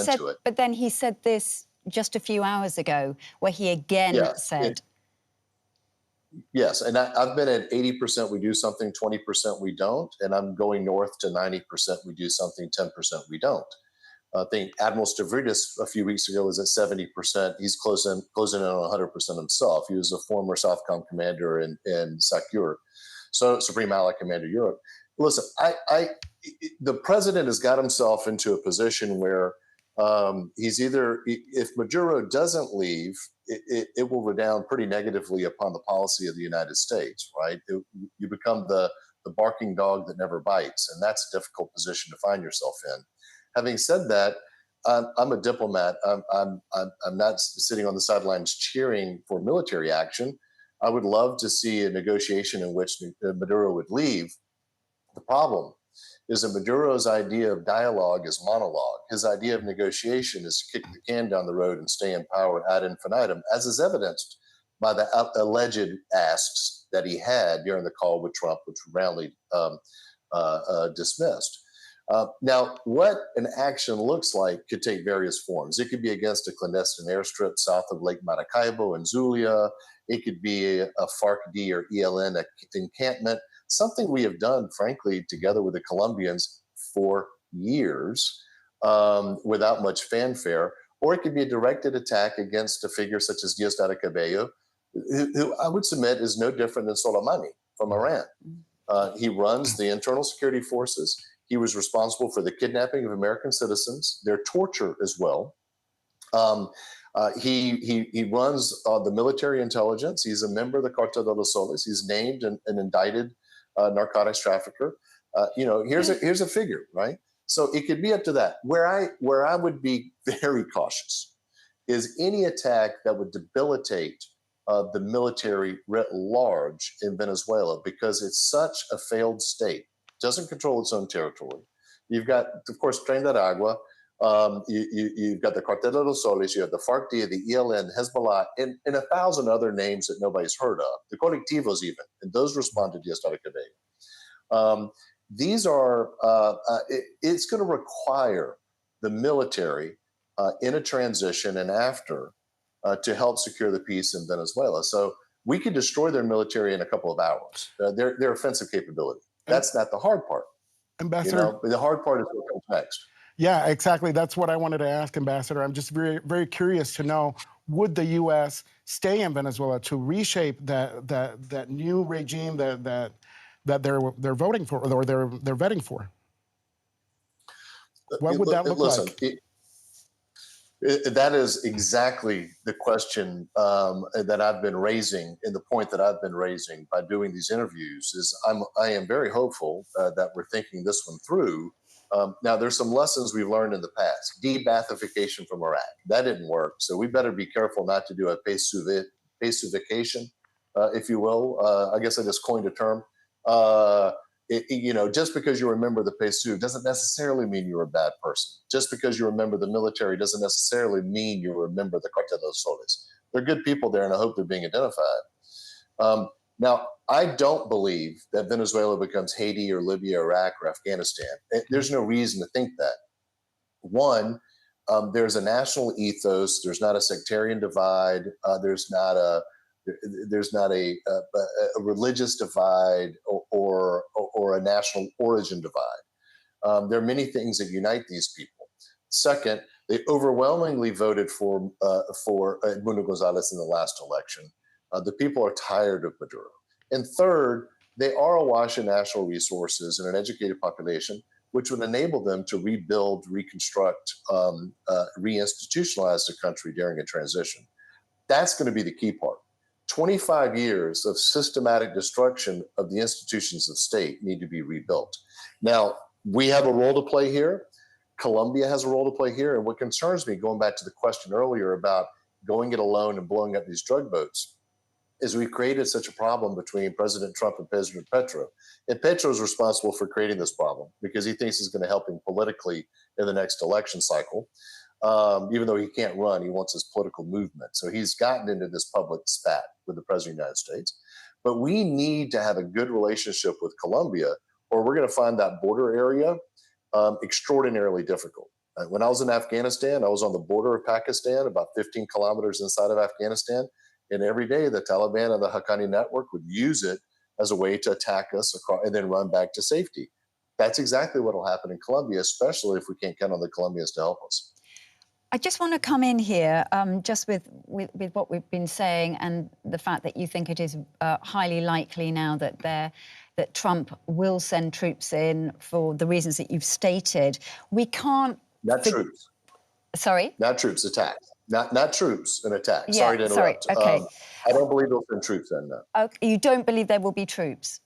into it. But then he said this just a few hours ago, where he again said... Yes, and I've been at 80% we do something, 20% we don't, and I'm going north to 90% we do something, 10% we don't. I think Admiral Stavridis a few weeks ago was at 70%. He's closing in on 100% himself. He was a former Southcom commander in SACEUR, so Supreme Allied Commander Europe. Listen, the president has got himself into a position where he's either, if Maduro doesn't leave, it will redound pretty negatively upon the policy of the United States, right? You become the barking dog that never bites, and that's a difficult position to find yourself in. Having said that, I'm a diplomat. I'm not sitting on the sidelines cheering for military action. I would love to see a negotiation in which Maduro would leave. The problem is that Maduro's idea of dialogue is monologue. His idea of negotiation is to kick the can down the road and stay in power ad infinitum, as is evidenced by the alleged asks that he had during the call with Trump, which were roundly dismissed. Now, what an action looks like could take various forms. It could be against a clandestine airstrip south of Lake Maracaibo in Zulia. It could be a FARC-D or ELN encampment, something we have done, frankly, together with the Colombians for years without much fanfare. Or it could be a directed attack against a figure such as Diosdado Cabello, who I would submit is no different than Soleimani from Iran. He runs the internal security forces. He was responsible for the kidnapping of American citizens, their torture as well. He runs the military intelligence. He's a member of the Cartel de los Soles. He's named an indicted narcotics trafficker. Here's a figure, right? So it could be up to that. Where I would be very cautious is any attack that would debilitate the military writ large in Venezuela, because it's such a failed state. Doesn't control its own territory. You've got, of course, Tren de Aragua. You've got the Cartel de los Soles. You have the FARC-D, the ELN, Hezbollah, and 1,000 other names that nobody's heard of. The colectivos even, and those respond to Diosdado Cabello. These are, it's going to require the military in a transition and after to help secure the peace in Venezuela. So we could destroy their military in a couple of hours, their offensive capability. That's not the hard part. Ambassador, the hard part is what comes next. Yeah, exactly. That's what I wanted to ask, Ambassador. I'm just very, very curious to know, would the U.S. stay in Venezuela to reshape that new regime that they're voting for, or they're vetting for? What would that look like? That is exactly the question that I've been raising, and the point that I've been raising by doing these interviews is I am very hopeful that we're thinking this one through. Now, there's some lessons we've learned in the past. De-Baathification from Iraq. That didn't work, so we better be careful not to do a pacification, if you will. I guess I just coined a term. Just because you remember the PSUV doesn't necessarily mean you're a bad person. Just because you remember the military doesn't necessarily mean you remember the Cartel de los Soles. They're good people there, and I hope they're being identified. Now, I don't believe that Venezuela becomes Haiti or Libya, Iraq, or Afghanistan. There's no reason to think that. One, there's a national ethos. There's not a sectarian divide. There's not a religious divide or a national origin divide. There are many things that unite these people. Second, they overwhelmingly voted for Edmundo Gonzalez in the last election. The people are tired of Maduro. And third, they are awash in national resources and an educated population. which would enable them to rebuild, reconstruct, reinstitutionalize the country during a transition. That's going to be the key part. 25 years of systematic destruction of the institutions of state need to be rebuilt. Now, we have a role to play here. Colombia has a role to play here. And what concerns me, going back to the question earlier about going it alone and blowing up these drug boats, is we've created such a problem between President Trump and President Petro. And Petro is responsible for creating this problem because he thinks he's going to help him politically in the next election cycle. Even though he can't run, he wants his political movement. So he's gotten into this public spat with the President of the United States. But we need to have a good relationship with Colombia, or we're going to find that border area extraordinarily difficult. When I was in Afghanistan, I was on the border of Pakistan, about 15 kilometers inside of Afghanistan. And every day, the Taliban and the Haqqani network would use it as a way to attack us across, and then run back to safety. That's exactly what will happen in Colombia, especially if we can't count on the Colombians to help us. I just want to come in here just with what we've been saying and the fact that you think it is highly likely now that Trump will send troops in for the reasons that you've stated. We can't... Not troops. Sorry? Not troops, attacks. Not troops, an attack. Yeah, sorry to interrupt. Sorry, okay. I don't believe they'll send troops in, no. Okay, you don't believe there will be troops?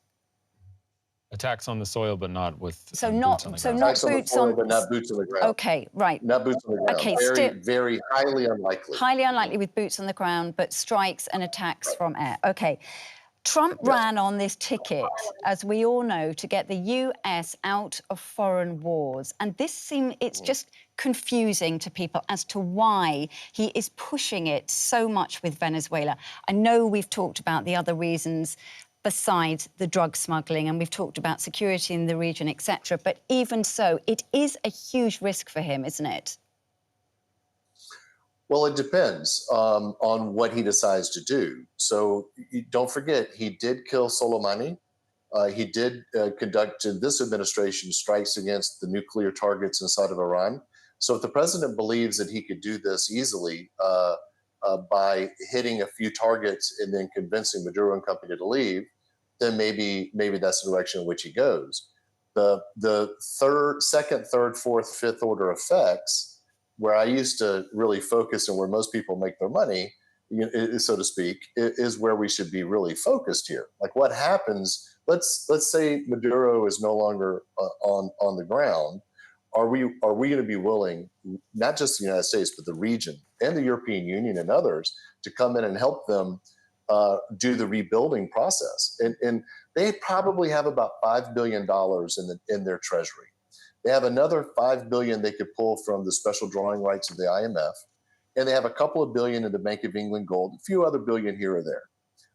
Attacks on the soil, but not with boots on the ground. But not boots on the ground. Okay, right. Not boots on the ground. Okay, very highly unlikely. Highly unlikely with boots on the ground, but strikes and attacks from air. Okay. Trump ran on this ticket, as we all know, to get the US out of foreign wars. And it's just confusing to people as to why he is pushing it so much with Venezuela. I know we've talked about the other reasons besides the drug smuggling, and we've talked about security in the region, etc. But even so, it is a huge risk for him, isn't it? Well, it depends on what he decides to do. So don't forget, he did kill Soleimani. He did conduct, in this administration, strikes against the nuclear targets inside of Iran. So if the president believes that he could do this easily by hitting a few targets and then convincing Maduro and company to leave, then maybe that's the direction in which he goes. The second, third, fourth, fifth order effects, where I used to really focus and where most people make their money, so to speak, is where we should be really focused here. Like what happens, let's say Maduro is no longer on the ground. Are we going to be willing, not just the United States, but the region and the European Union and others, to come in and help them do the rebuilding process? And they probably have about $5 billion in their treasury. They have another $5 billion they could pull from the special drawing rights of the IMF. And they have a couple of billion in the Bank of England gold, a few other billion here or there.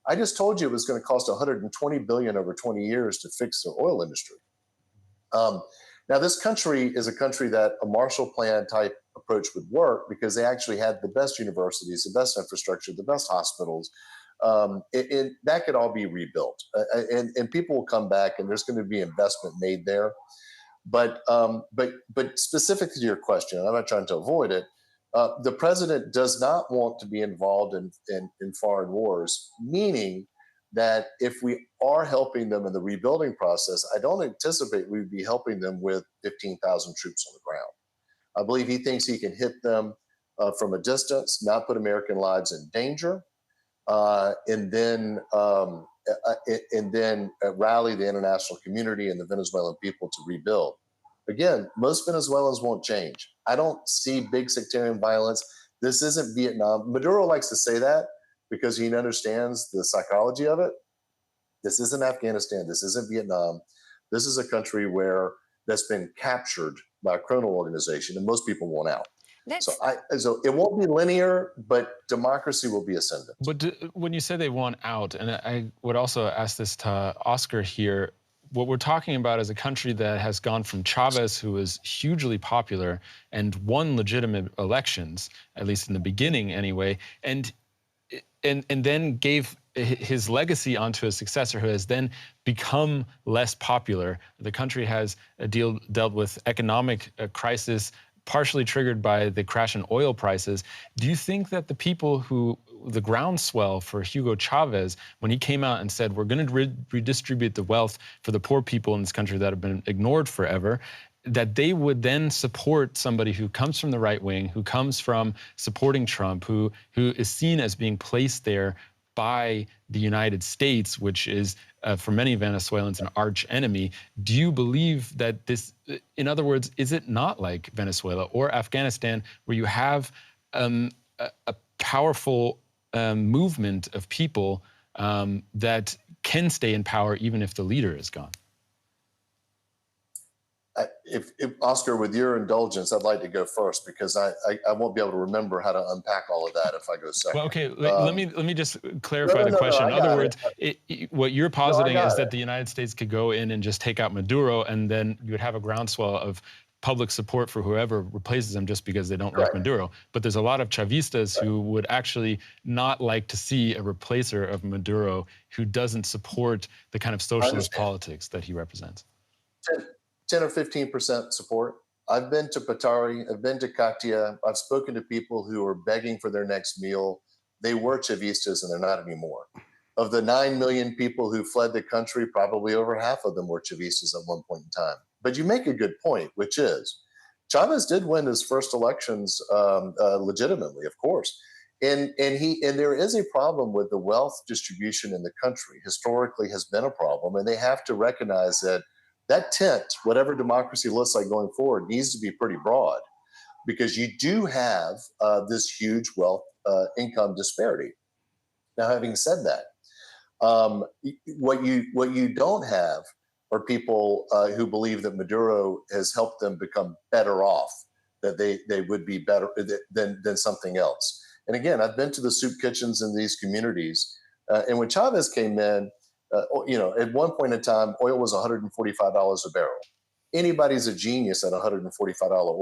I just told you it was going to cost $120 billion over 20 years to fix their oil industry. Now, this country is a country that a Marshall Plan type approach would work because they actually had the best universities, the best infrastructure, the best hospitals. And that could all be rebuilt. And people will come back and there's going to be investment made there. But specifically to your question, and I'm not trying to avoid it, the president does not want to be involved in foreign wars, meaning that if we are helping them in the rebuilding process, I don't anticipate we'd be helping them with 15,000 troops on the ground. I believe he thinks he can hit them from a distance, not put American lives in danger, and then rally the international community and the Venezuelan people to rebuild. Again, most Venezuelans won't change. I don't see big sectarian violence. This isn't Vietnam. Maduro likes to say that because he understands the psychology of it. This isn't Afghanistan. This isn't Vietnam. This is a country that's been captured by a criminal organization, and most people want out. So it won't be linear, but democracy will be ascendant. But when you say they want out, and I would also ask this to Oscar here, what we're talking about is a country that has gone from Chavez, who was hugely popular and won legitimate elections, at least in the beginning anyway, and then gave his legacy onto a successor who has then become less popular. The country has dealt with economic crisis, partially triggered by the crash in oil prices. Do you think that the groundswell for Hugo Chavez, when he came out and said, we're going to redistribute the wealth for the poor people in this country that have been ignored forever, that they would then support somebody who comes from the right wing, who comes from supporting Trump, who is seen as being placed there by the United States, which is for many Venezuelans an arch enemy. Do you believe that this, in other words, is it not like Venezuela or Afghanistan, where you have a powerful movement of people that can stay in power even if the leader is gone? If Oscar, with your indulgence, I'd like to go first because I won't be able to remember how to unpack all of that if I go second. Well, okay, let me just clarify the question. In other words, what you're positing is that the United States could go in and just take out Maduro, and then you would have a groundswell of public support for whoever replaces him just because they don't like Maduro. But there's a lot of Chavistas who would actually not like to see a replacer of Maduro who doesn't support the kind of socialist politics that he represents. 10 or 15% support. I've been to Patari, I've been to Katia, I've spoken to people who are begging for their next meal. They were Chavistas and they're not anymore. Of the 9 million people who fled the country, probably over half of them were Chavistas at one point in time. But you make a good point, which is Chavez did win his first elections legitimately, of course. And there is a problem with the wealth distribution in the country. Historically has been a problem, and they have to recognize that that tent, whatever democracy looks like going forward, needs to be pretty broad, because you do have this huge wealth income disparity. Now, having said that, what you don't have are people who believe that Maduro has helped them become better off, that they would be better than something else. And again, I've been to the soup kitchens in these communities, and when Chavez came in, at one point in time, oil was $145 a barrel. Anybody's a genius at $145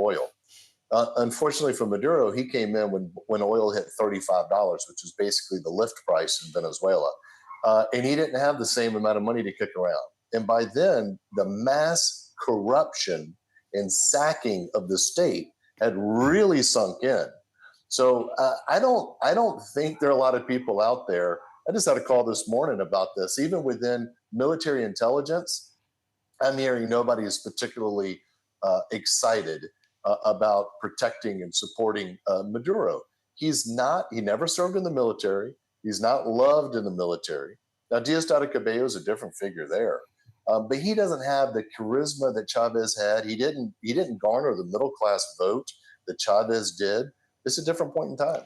oil. Unfortunately for Maduro, he came in when oil hit $35, which is basically the lift price in Venezuela. And he didn't have the same amount of money to kick around. And by then, the mass corruption and sacking of the state had really sunk in. So I don't think there are a lot of people out there. I just had a call this morning about this. Even within military intelligence, I'm hearing nobody is particularly excited about protecting and supporting Maduro. He never served in the military. He's not loved in the military. Now, Diaz-Cabello is a different figure there. But he doesn't have the charisma that Chavez had. He didn't garner the middle class vote that Chavez did. It's a different point in time.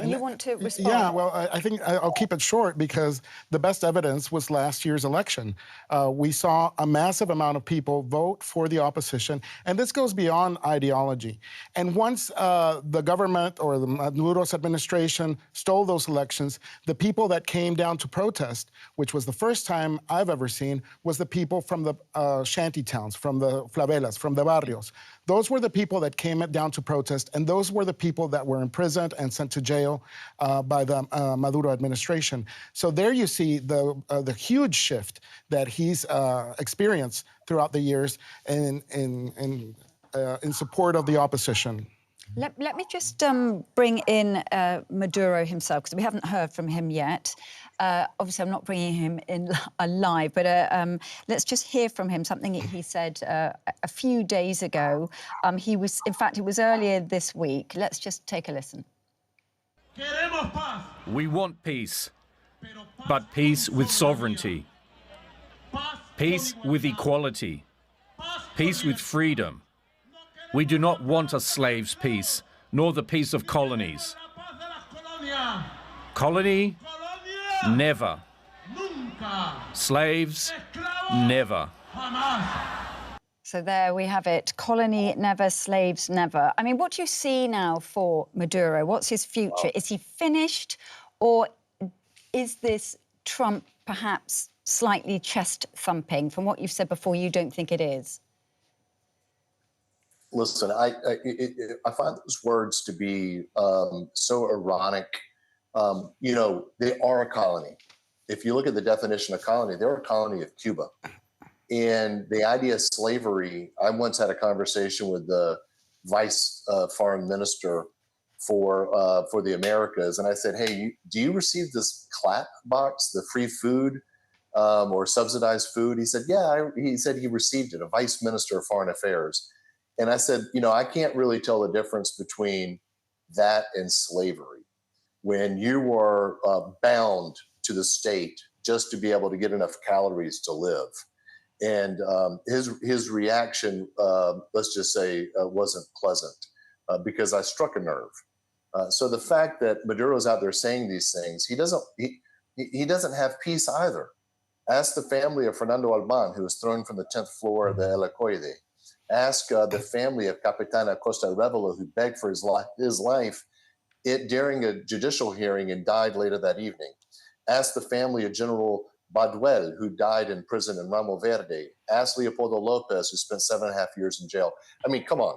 You want to respond? Yeah, well, I think I'll keep it short because the best evidence was last year's election. We saw a massive amount of people vote for the opposition, and this goes beyond ideology. And once the government or the Maduro's administration stole those elections, the people that came down to protest, which was the first time I've ever seen, was the people from the shanty towns, from the favelas, from the barrios. Those were the people that came down to protest, and those were the people that were imprisoned and sent to jail by the Maduro administration. So there you see the huge shift that he's experienced throughout the years in support of the opposition. Let me just bring in Maduro himself, because we haven't heard from him yet. Obviously, I'm not bringing him in alive, but let's just hear from him, something he said a few days ago. In fact, it was earlier this week. Let's just take a listen. We want peace, but peace with sovereignty, peace with equality, peace with freedom. We do not want a slave's peace, nor the peace of colonies. Colony? Never. Slaves? Never. So there we have it. Colony never, slaves never. I mean, what do you see now for Maduro? What's his future? Is he finished, or is this Trump perhaps slightly chest thumping? From what you've said before, you don't think it is. Listen, I find those words to be so ironic. They are a colony. If you look at the definition of colony, they're a colony of Cuba. And the idea of slavery, I once had a conversation with the vice foreign minister for the Americas. And I said, hey, do you receive this clap box, the free food or subsidized food? He said, yeah, he said he received it, a vice minister of foreign affairs. And I said, I can't really tell the difference between that and slavery. When you are bound to the state just to be able to get enough calories to live. And his reaction, let's just say, wasn't pleasant because I struck a nerve. So the fact that Maduro's out there saying these things, he doesn't have peace either. Ask the family of Fernando Alban, who was thrown from the 10th floor of the Helicoide. Ask the family of Capitana Costa Revelo, who begged for his life during a judicial hearing and died later that evening. Ask the family of General Baduel, who died in prison in Ramo Verde. Ask Leopoldo Lopez, who spent 7.5 years in jail. I mean, come on.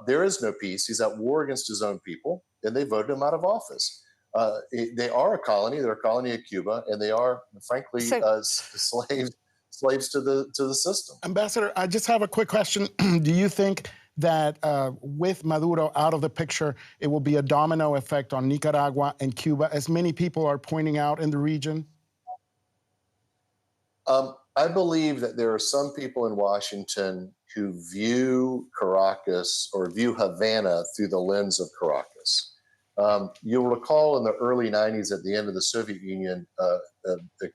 There is no peace. He's at war against his own people, and they voted him out of office. They are a colony. They're a colony of Cuba, and they are, frankly, slaves to the system. Ambassador, I just have a quick question. Do you think that with Maduro out of the picture, it will be a domino effect on Nicaragua and Cuba, as many people are pointing out in the region? I believe that there are some people in Washington who view Caracas or view Havana through the lens of Caracas. You'll recall in the early 90s, at the end of the Soviet Union,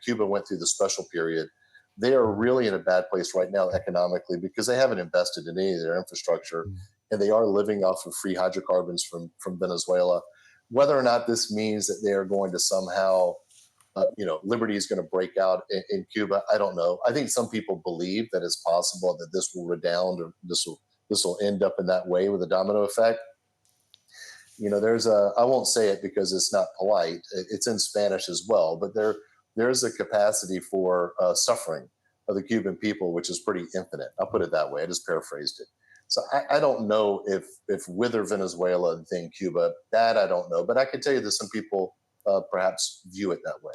Cuba went through the special period. They are really in a bad place right now economically because they haven't invested in any of their infrastructure, and they are living off of free hydrocarbons from Venezuela. Whether or not this means that they are going to somehow, liberty is going to break out in Cuba, I don't know. I think some people believe that it's possible that this will redound, or this will end up in that way with a domino effect. I won't say it because it's not polite. It's in Spanish as well, but there's a capacity for suffering of the Cuban people, which is pretty infinite. I'll put it that way. I just paraphrased it. So I don't know if with or Venezuela then Cuba, that I don't know. But I can tell you that some people perhaps view it that way.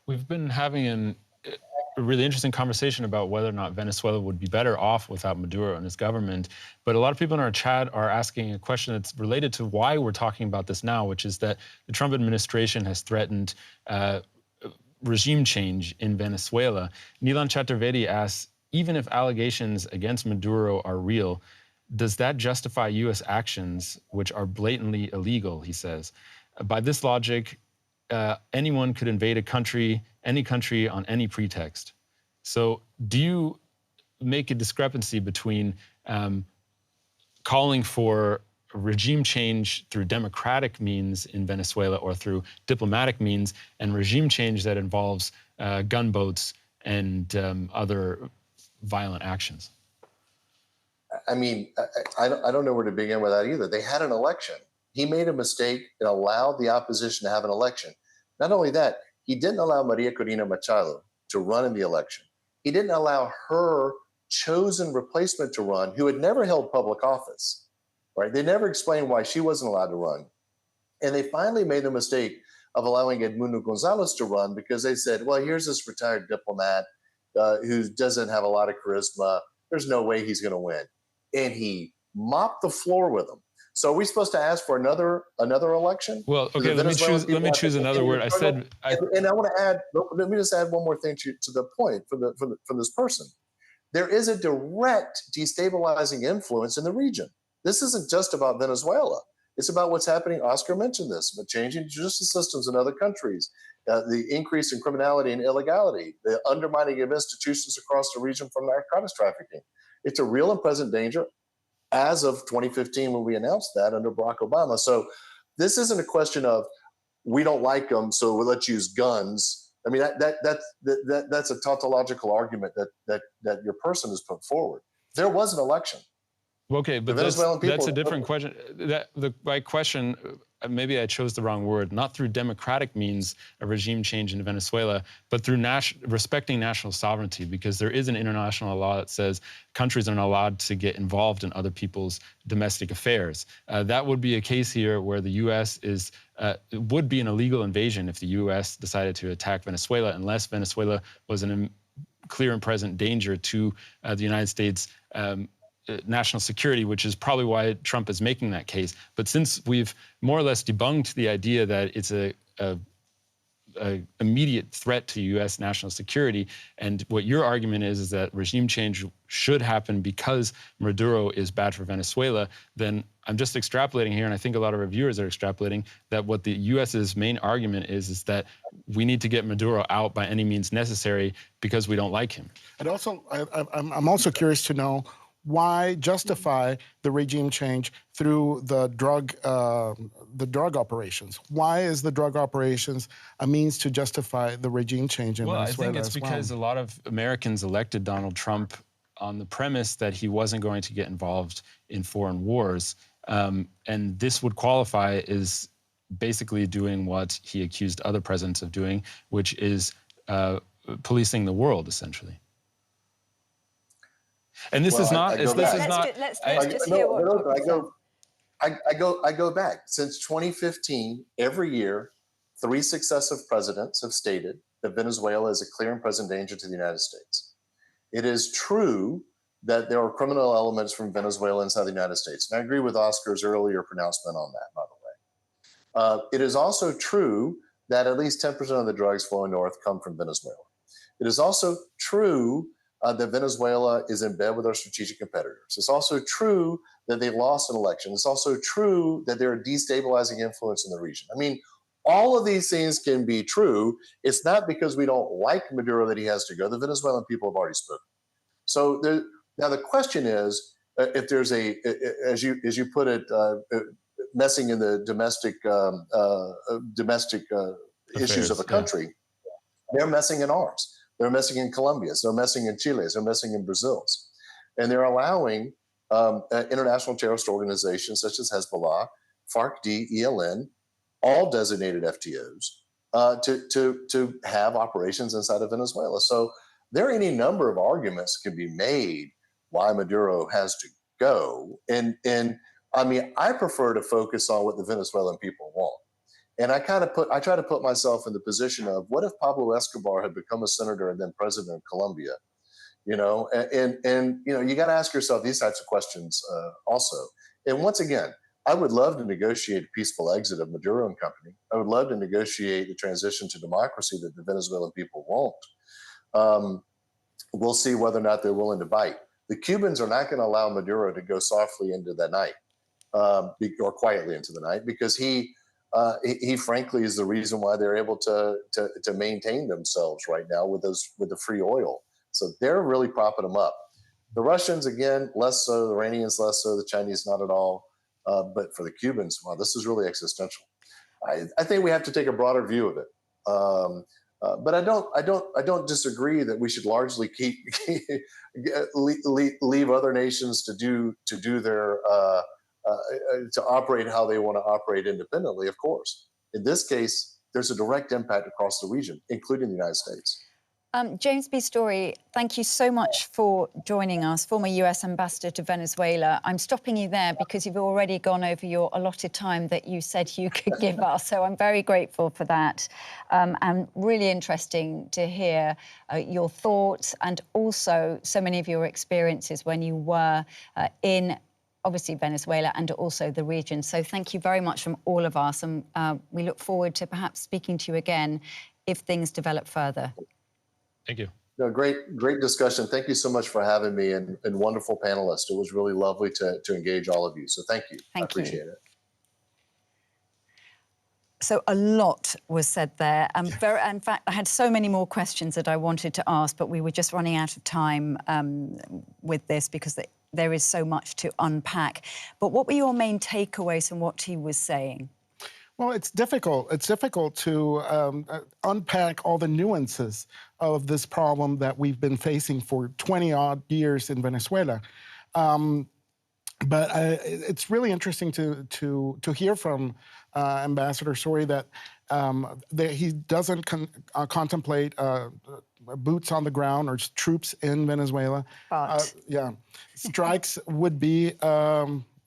We've been having a really interesting conversation about whether or not Venezuela would be better off without Maduro and his government. But a lot of people in our chat are asking a question that's related to why we're talking about this now, which is that the Trump administration has threatened regime change in Venezuela. Nilan Chaturvedi asks, even if allegations against Maduro are real, does that justify U.S. actions which are blatantly illegal, he says? By this logic, anyone could invade any country on any pretext. So do you make a discrepancy between calling for regime change through democratic means in Venezuela or through diplomatic means, and regime change that involves gunboats and other violent actions? I mean, I don't know where to begin with that either. They had an election. He made a mistake and allowed the opposition to have an election. Not only that, he didn't allow Maria Corina Machado to run in the election. He didn't allow her chosen replacement to run, who had never held public office. Right? They never explained why she wasn't allowed to run. And they finally made the mistake of allowing Edmundo Gonzalez to run because they said, well, here's this retired diplomat who doesn't have a lot of charisma. There's no way he's going to win. And he mopped the floor with them. So are we supposed to ask for another election? Well, okay, let me choose another word. And I want to add, let me just add one more thing to the point from this person. There is a direct destabilizing influence in the region. This isn't just about Venezuela. It's about what's happening. Oscar mentioned this, but changing judicial systems in other countries, the increase in criminality and illegality, the undermining of institutions across the region from narcotics trafficking. It's a real and present danger as of 2015 when we announced that under Barack Obama. So this isn't a question of we don't like them, so let's use guns. I mean, that's a tautological argument that your person has put forward. There was an election. Okay, but that's a different question. My question, maybe I chose the wrong word, not through democratic means a regime change in Venezuela, but through respecting national sovereignty, because there is an international law that says countries are not allowed to get involved in other people's domestic affairs. That would be a case here where the U.S. would be an illegal invasion if the U.S. decided to attack Venezuela, unless Venezuela was in a clear and present danger to the United States national security, which is probably why Trump is making that case. But since we've more or less debunked the idea that it's a an immediate threat to U.S. national security. And what your argument is that regime change should happen because Maduro is bad for Venezuela, then I'm just extrapolating here, and I think a lot of our viewers are extrapolating, that what the U.S.'s main argument is that we need to get Maduro out by any means necessary because we don't like him. And also, I'm also curious to know why justify the regime change through the drug operations? Why is the drug operations a means to justify the regime change in Venezuela? Well, I think it's because a lot of Americans elected Donald Trump on the premise that he wasn't going to get involved in foreign wars. And this would qualify as basically doing what he accused other presidents of doing, which is policing the world, essentially. And this is not. This is not. Let's just hear what. I go back. Since 2015, every year, 3 successive presidents have stated that Venezuela is a clear and present danger to the United States. It is true that there are criminal elements from Venezuela inside the United States. And I agree with Oscar's earlier pronouncement on that, by the way. It is also true that at least 10% of the drugs flowing north come from Venezuela. It is also true that Venezuela is in bed with our strategic competitors. It's also true that they've lost an election. It's also true that they're a destabilizing influence in the region. I mean, all of these things can be true. It's not because we don't like Maduro that he has to go. The Venezuelan people have already spoken. So now the question is, if there's a, as you put it, messing in the domestic issues of a country, they're messing in ours. They're messing in Colombia's, they're messing in Chile's, they're messing in Brazil's. And they're allowing international terrorist organizations such as Hezbollah, FARC-D, ELN, all designated FTOs, to have operations inside of Venezuela. So there are any number of arguments that can be made why Maduro has to go. And I mean, I prefer to focus on what the Venezuelan people want. And I try to put myself in the position of, what if Pablo Escobar had become a senator and then president of Colombia? You know, and you know, you got to ask yourself these types of questions also. And once again, I would love to negotiate a peaceful exit of Maduro and company. I would love to negotiate the transition to democracy that the Venezuelan people want. We'll see whether or not they're willing to bite. The Cubans are not going to allow Maduro to go softly into the night or quietly into the night, because he frankly is the reason why they're able to maintain themselves right now with the free oil. So they're really propping them up. The Russians, again, less so. The Iranians, less so. The Chinese, not at all. But for the Cubans, wow, this is really existential. I think we have to take a broader view of it. But I don't disagree that we should largely leave other nations to do their to operate how they want to operate independently. Of course, in this case, there's a direct impact across the region, including the United States. James B. Story, thank you so much for joining us, former US ambassador to Venezuela. I'm stopping you there because you've already gone over your allotted time that you said you could give us, so I'm very grateful for that. And really interesting to hear your thoughts and also so many of your experiences when you were in, obviously, Venezuela and also the region. So thank you very much from all of us, and we look forward to perhaps speaking to you again if things develop further. Thank you. No, great discussion. Thank you so much for having me, and wonderful panelists. It was really lovely to engage all of you. So thank you. I appreciate it. So a lot was said there. In fact, I had so many more questions that I wanted to ask, but we were just running out of time with this because there is so much to unpack. But what were your main takeaways from what he was saying? Well, it's difficult. It's difficult to unpack all the nuances of this problem that we've been facing for 20-odd years in Venezuela. But it's really interesting to hear from Ambassador Story that he doesn't contemplate boots on the ground or troops in Venezuela. But yeah, strikes would be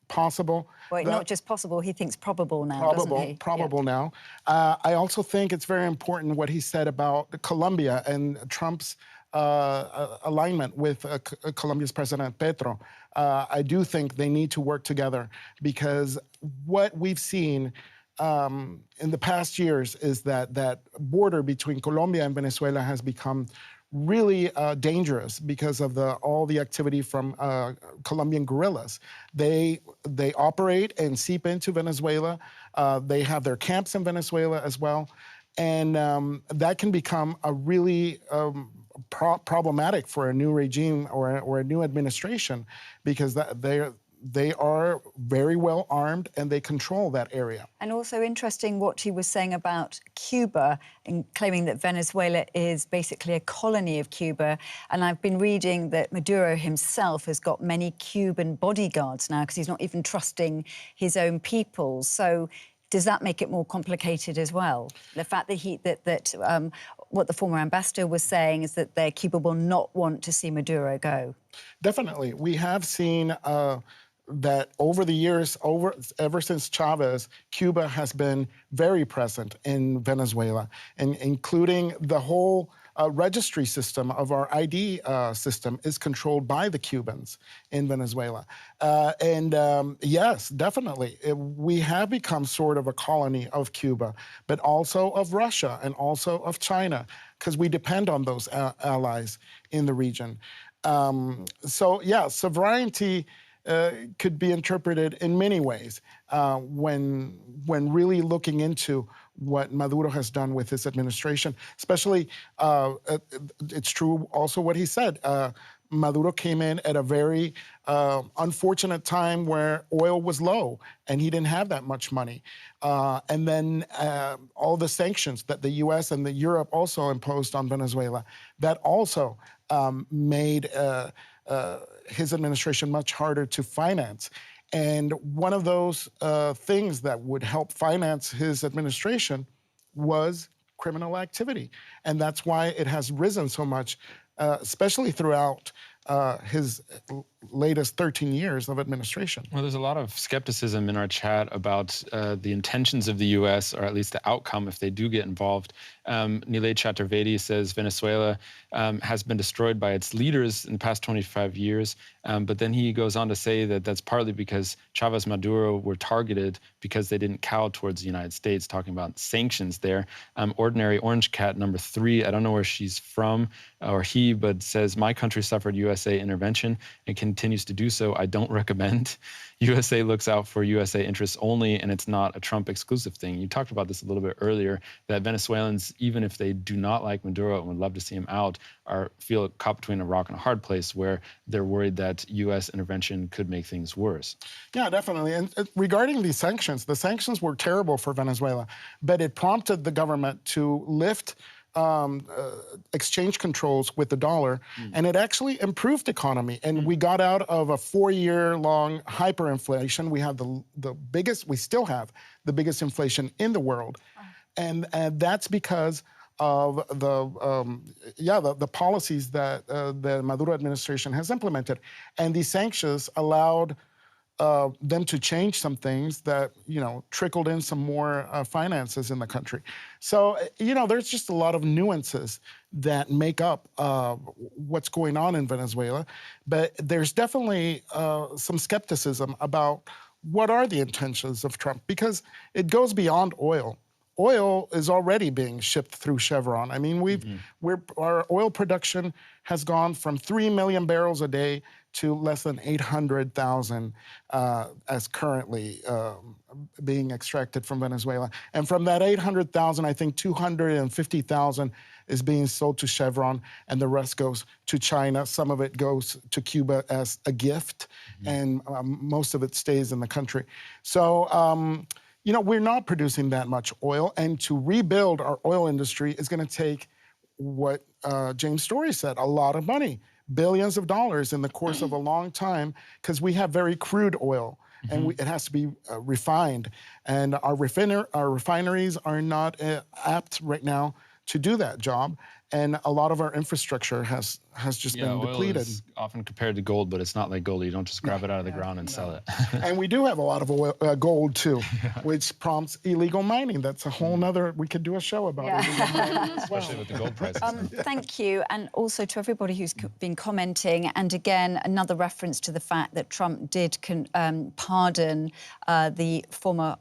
possible. Well, not just possible, he thinks probable now, Probable now. I also think it's very important what he said about Colombia and Trump's alignment with Colombia's President Petro. I do think they need to work together, because what we've seen in the past years is that that border between Colombia and Venezuela has become really dangerous because of all the activity from Colombian guerrillas. They operate and seep into Venezuela. They have their camps in Venezuela as well. And that can become a really problematic for a new regime or a new administration, because they are very well armed and they control that area. And also interesting what he was saying about Cuba, and claiming that Venezuela is basically a colony of Cuba. And I've been reading that Maduro himself has got many Cuban bodyguards now because he's not even trusting his own people. So does that make it more complicated as well? The fact that what the former ambassador was saying is that Cuba will not want to see Maduro go. Definitely. We have seen that over the years, ever since Chavez, Cuba has been very present in Venezuela, and including the whole registry system of our ID system is controlled by the Cubans in Venezuela. Yes, definitely, we have become sort of a colony of Cuba, but also of Russia and also of China, because we depend on those allies in the region. So yeah, sovereignty could be interpreted in many ways when really looking into what Maduro has done with his administration. Especially, it's true also what he said. Maduro came in at a very unfortunate time where oil was low and he didn't have that much money. And then all the sanctions that the US and Europe also imposed on Venezuela, that also made his administration much harder to finance. And one of those things that would help finance his administration was criminal activity. And that's why it has risen so much, especially throughout his latest 13 years of administration. Well, there's a lot of skepticism in our chat about the intentions of the U.S., or at least the outcome if they do get involved. Nilay Chaturvedi says Venezuela has been destroyed by its leaders in the past 25 years, but then he goes on to say that that's partly because Chavez Maduro were targeted because they didn't cow towards the United States, talking about sanctions there. Ordinary Orange Cat number 3, I don't know where she's from or he, but says, my country suffered USA intervention and continues to do so. I don't recommend. USA looks out for USA interests only, and it's not a Trump exclusive thing. You talked about this a little bit earlier, that Venezuelans, even if they do not like Maduro and would love to see him out, feel caught between a rock and a hard place where they're worried that U.S. intervention could make things worse. Yeah, definitely. And regarding these sanctions, the sanctions were terrible for Venezuela, but it prompted the government to lift exchange controls with the dollar, and it actually improved the economy. And we got out of a 4-year-long hyperinflation. We have the biggest, we still have the biggest inflation in the world. And that's because of the policies that the Maduro administration has implemented. And these sanctions allowed them to change some things that, trickled in some more finances in the country. So, there's just a lot of nuances that make up what's going on in Venezuela. But there's definitely some skepticism about what are the intentions of Trump, because it goes beyond oil. Oil is already being shipped through Chevron. I mean, our oil production has gone from 3 million barrels a day to less than 800,000 as currently being extracted from Venezuela. And from that 800,000, I think 250,000 is being sold to Chevron, and the rest goes to China. Some of it goes to Cuba as a gift, and most of it stays in the country. So, we're not producing that much oil, and to rebuild our oil industry is going to take what James Story said, a lot of money, billions of dollars in the course of a long time, because we have very crude oil, and it has to be refined. And our refineries are not apt right now to do that job. And a lot of our infrastructure has just been depleted. Oil is often compared to gold, but it's not like gold. You don't just grab it out of the ground and sell it. And we do have a lot of oil, gold, too, which prompts illegal mining. That's a whole nother, we could do a show about illegal mining as well. Especially with the gold prices. Thank you. And also to everybody who's been commenting. And again, another reference to the fact that Trump did pardon the former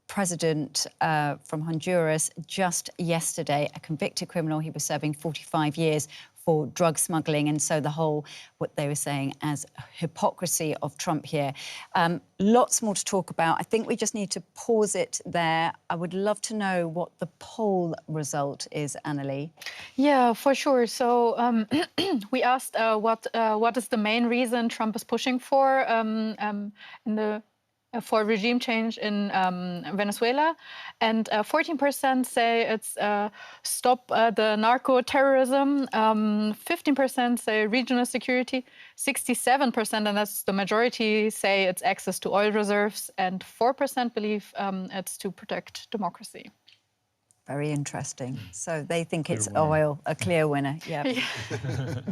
president from Honduras just yesterday, a convicted criminal. He was serving 45 years for drug smuggling, and so the whole, what they were saying as hypocrisy of Trump here. Lots more to talk about. I think we just need to pause it there. I would love to know what the poll result is, Analie. Yeah, for sure. So we asked what is the main reason Trump is pushing for for regime change in Venezuela, and 14% say it's stop the narco-terrorism, 15% say regional security, 67%, and that's the majority, say it's access to oil reserves, and 4% believe it's to protect democracy. Very interesting. So they think it's oil, a clear winner. Yeah.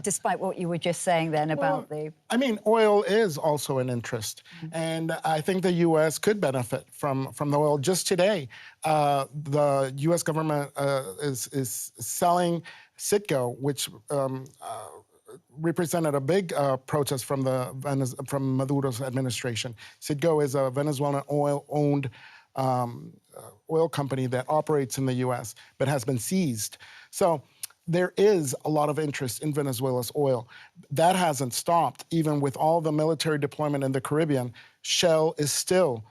Despite what you were just saying then about the... I mean, oil is also an interest. And I think the U.S. could benefit from the oil. Just today, the U.S. government is selling Citgo, which represented a big protest from Maduro's administration. Citgo is a Venezuelan oil-owned oil company that operates in the U.S. but has been seized. So there is a lot of interest in Venezuela's oil. That hasn't stopped. Even with all the military deployment in the Caribbean, Shell is still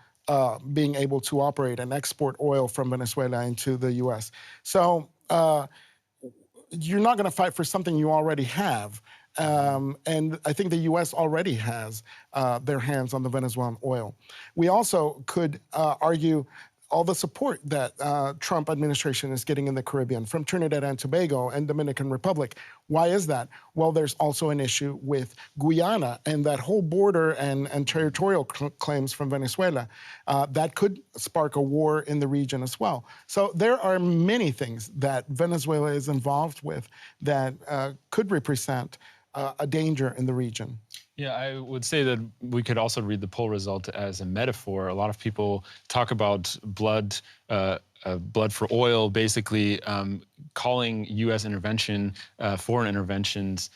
being able to operate and export oil from Venezuela into the U.S. So you're not going to fight for something you already have. And I think the U.S. already has their hands on the Venezuelan oil. We also could argue all the support that Trump administration is getting in the Caribbean from Trinidad and Tobago and Dominican Republic. Why is that? Well, there's also an issue with Guyana and that whole border and territorial claims from Venezuela. That could spark a war in the region as well. So there are many things that Venezuela is involved with that could represent a danger in the region. Yeah, I would say that we could also read the poll result as a metaphor. A lot of people talk about blood for oil, basically calling U.S. intervention, foreign interventions,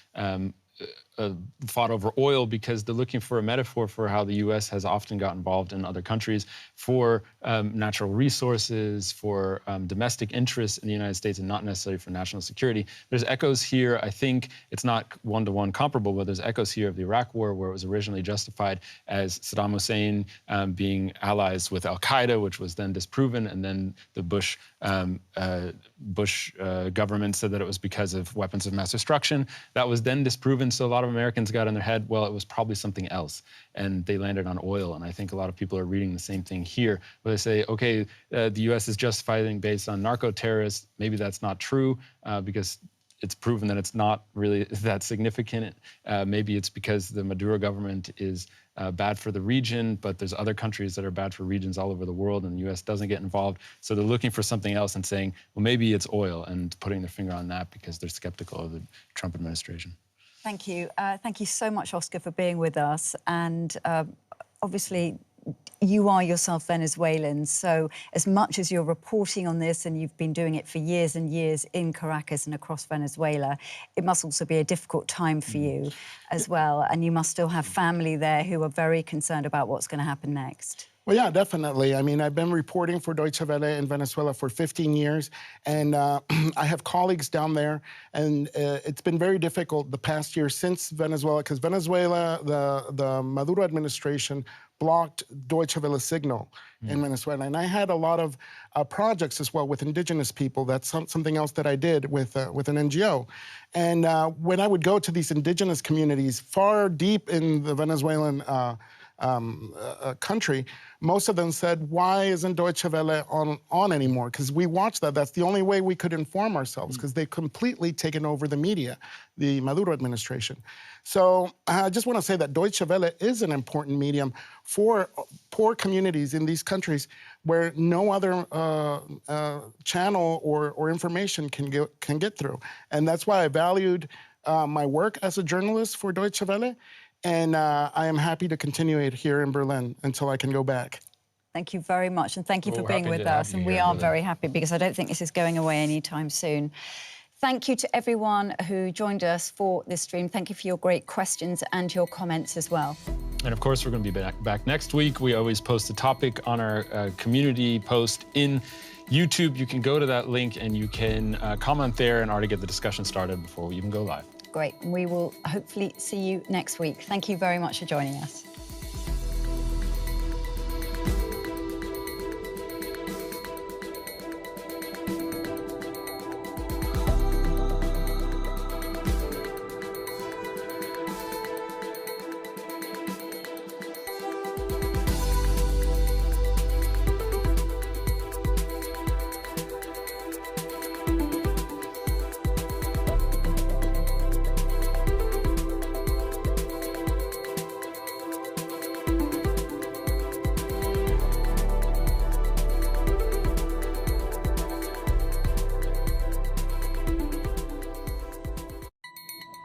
fought over oil because they're looking for a metaphor for how the U.S. has often got involved in other countries for natural resources, for domestic interests in the United States and not necessarily for national security. There's echoes here. I think it's not one-to-one comparable, but there's echoes here of the Iraq War where it was originally justified as Saddam Hussein being allies with al-Qaeda, which was then disproven, and then the Bush government said that it was because of weapons of mass destruction. That was then disproven, so a lot of Americans got in their head, well, it was probably something else, and they landed on oil. And I think a lot of people are reading the same thing here, where they say, okay, the U.S. is justifying based on narco-terrorists. Maybe that's not true because it's proven that it's not really that significant. Maybe it's because the Maduro government is bad for the region, but there's other countries that are bad for regions all over the world, and the U.S. doesn't get involved. So they're looking for something else and saying, well, maybe it's oil, and putting their finger on that because they're skeptical of the Trump administration. Thank you. Thank you so much, Oscar, for being with us. And obviously, you are yourself Venezuelan, so as much as you're reporting on this, and you've been doing it for years and years in Caracas and across Venezuela, it must also be a difficult time for you as well. And you must still have family there who are very concerned about what's going to happen next. Well, yeah, definitely. I mean, I've been reporting for Deutsche Welle in Venezuela for 15 years, and I have colleagues down there, and it's been very difficult the past year since Venezuela, because Venezuela, the Maduro administration blocked Deutsche Welle signal in Venezuela. And I had a lot of projects as well with indigenous people. That's something else that I did with an NGO. And when I would go to these indigenous communities far deep in the Venezuelan country, most of them said, why isn't Deutsche Welle on anymore? Because we watched that. That's the only way we could inform ourselves, because they've completely taken over the media, the Maduro administration. So I just want to say that Deutsche Welle is an important medium for poor communities in these countries where no other channel or information can get through. And that's why I valued my work as a journalist for Deutsche Welle. And I am happy to continue it here in Berlin until I can go back. Thank you very much, and thank you for being with us. And we are very happy because I don't think this is going away anytime soon. Thank you to everyone who joined us for this stream. Thank you for your great questions and your comments as well. And of course, we're going to be back next week. We always post a topic on our community post in YouTube. You can go to that link and you can comment there and already get the discussion started before we even go live. Great. We will hopefully see you next week. Thank you very much for joining us.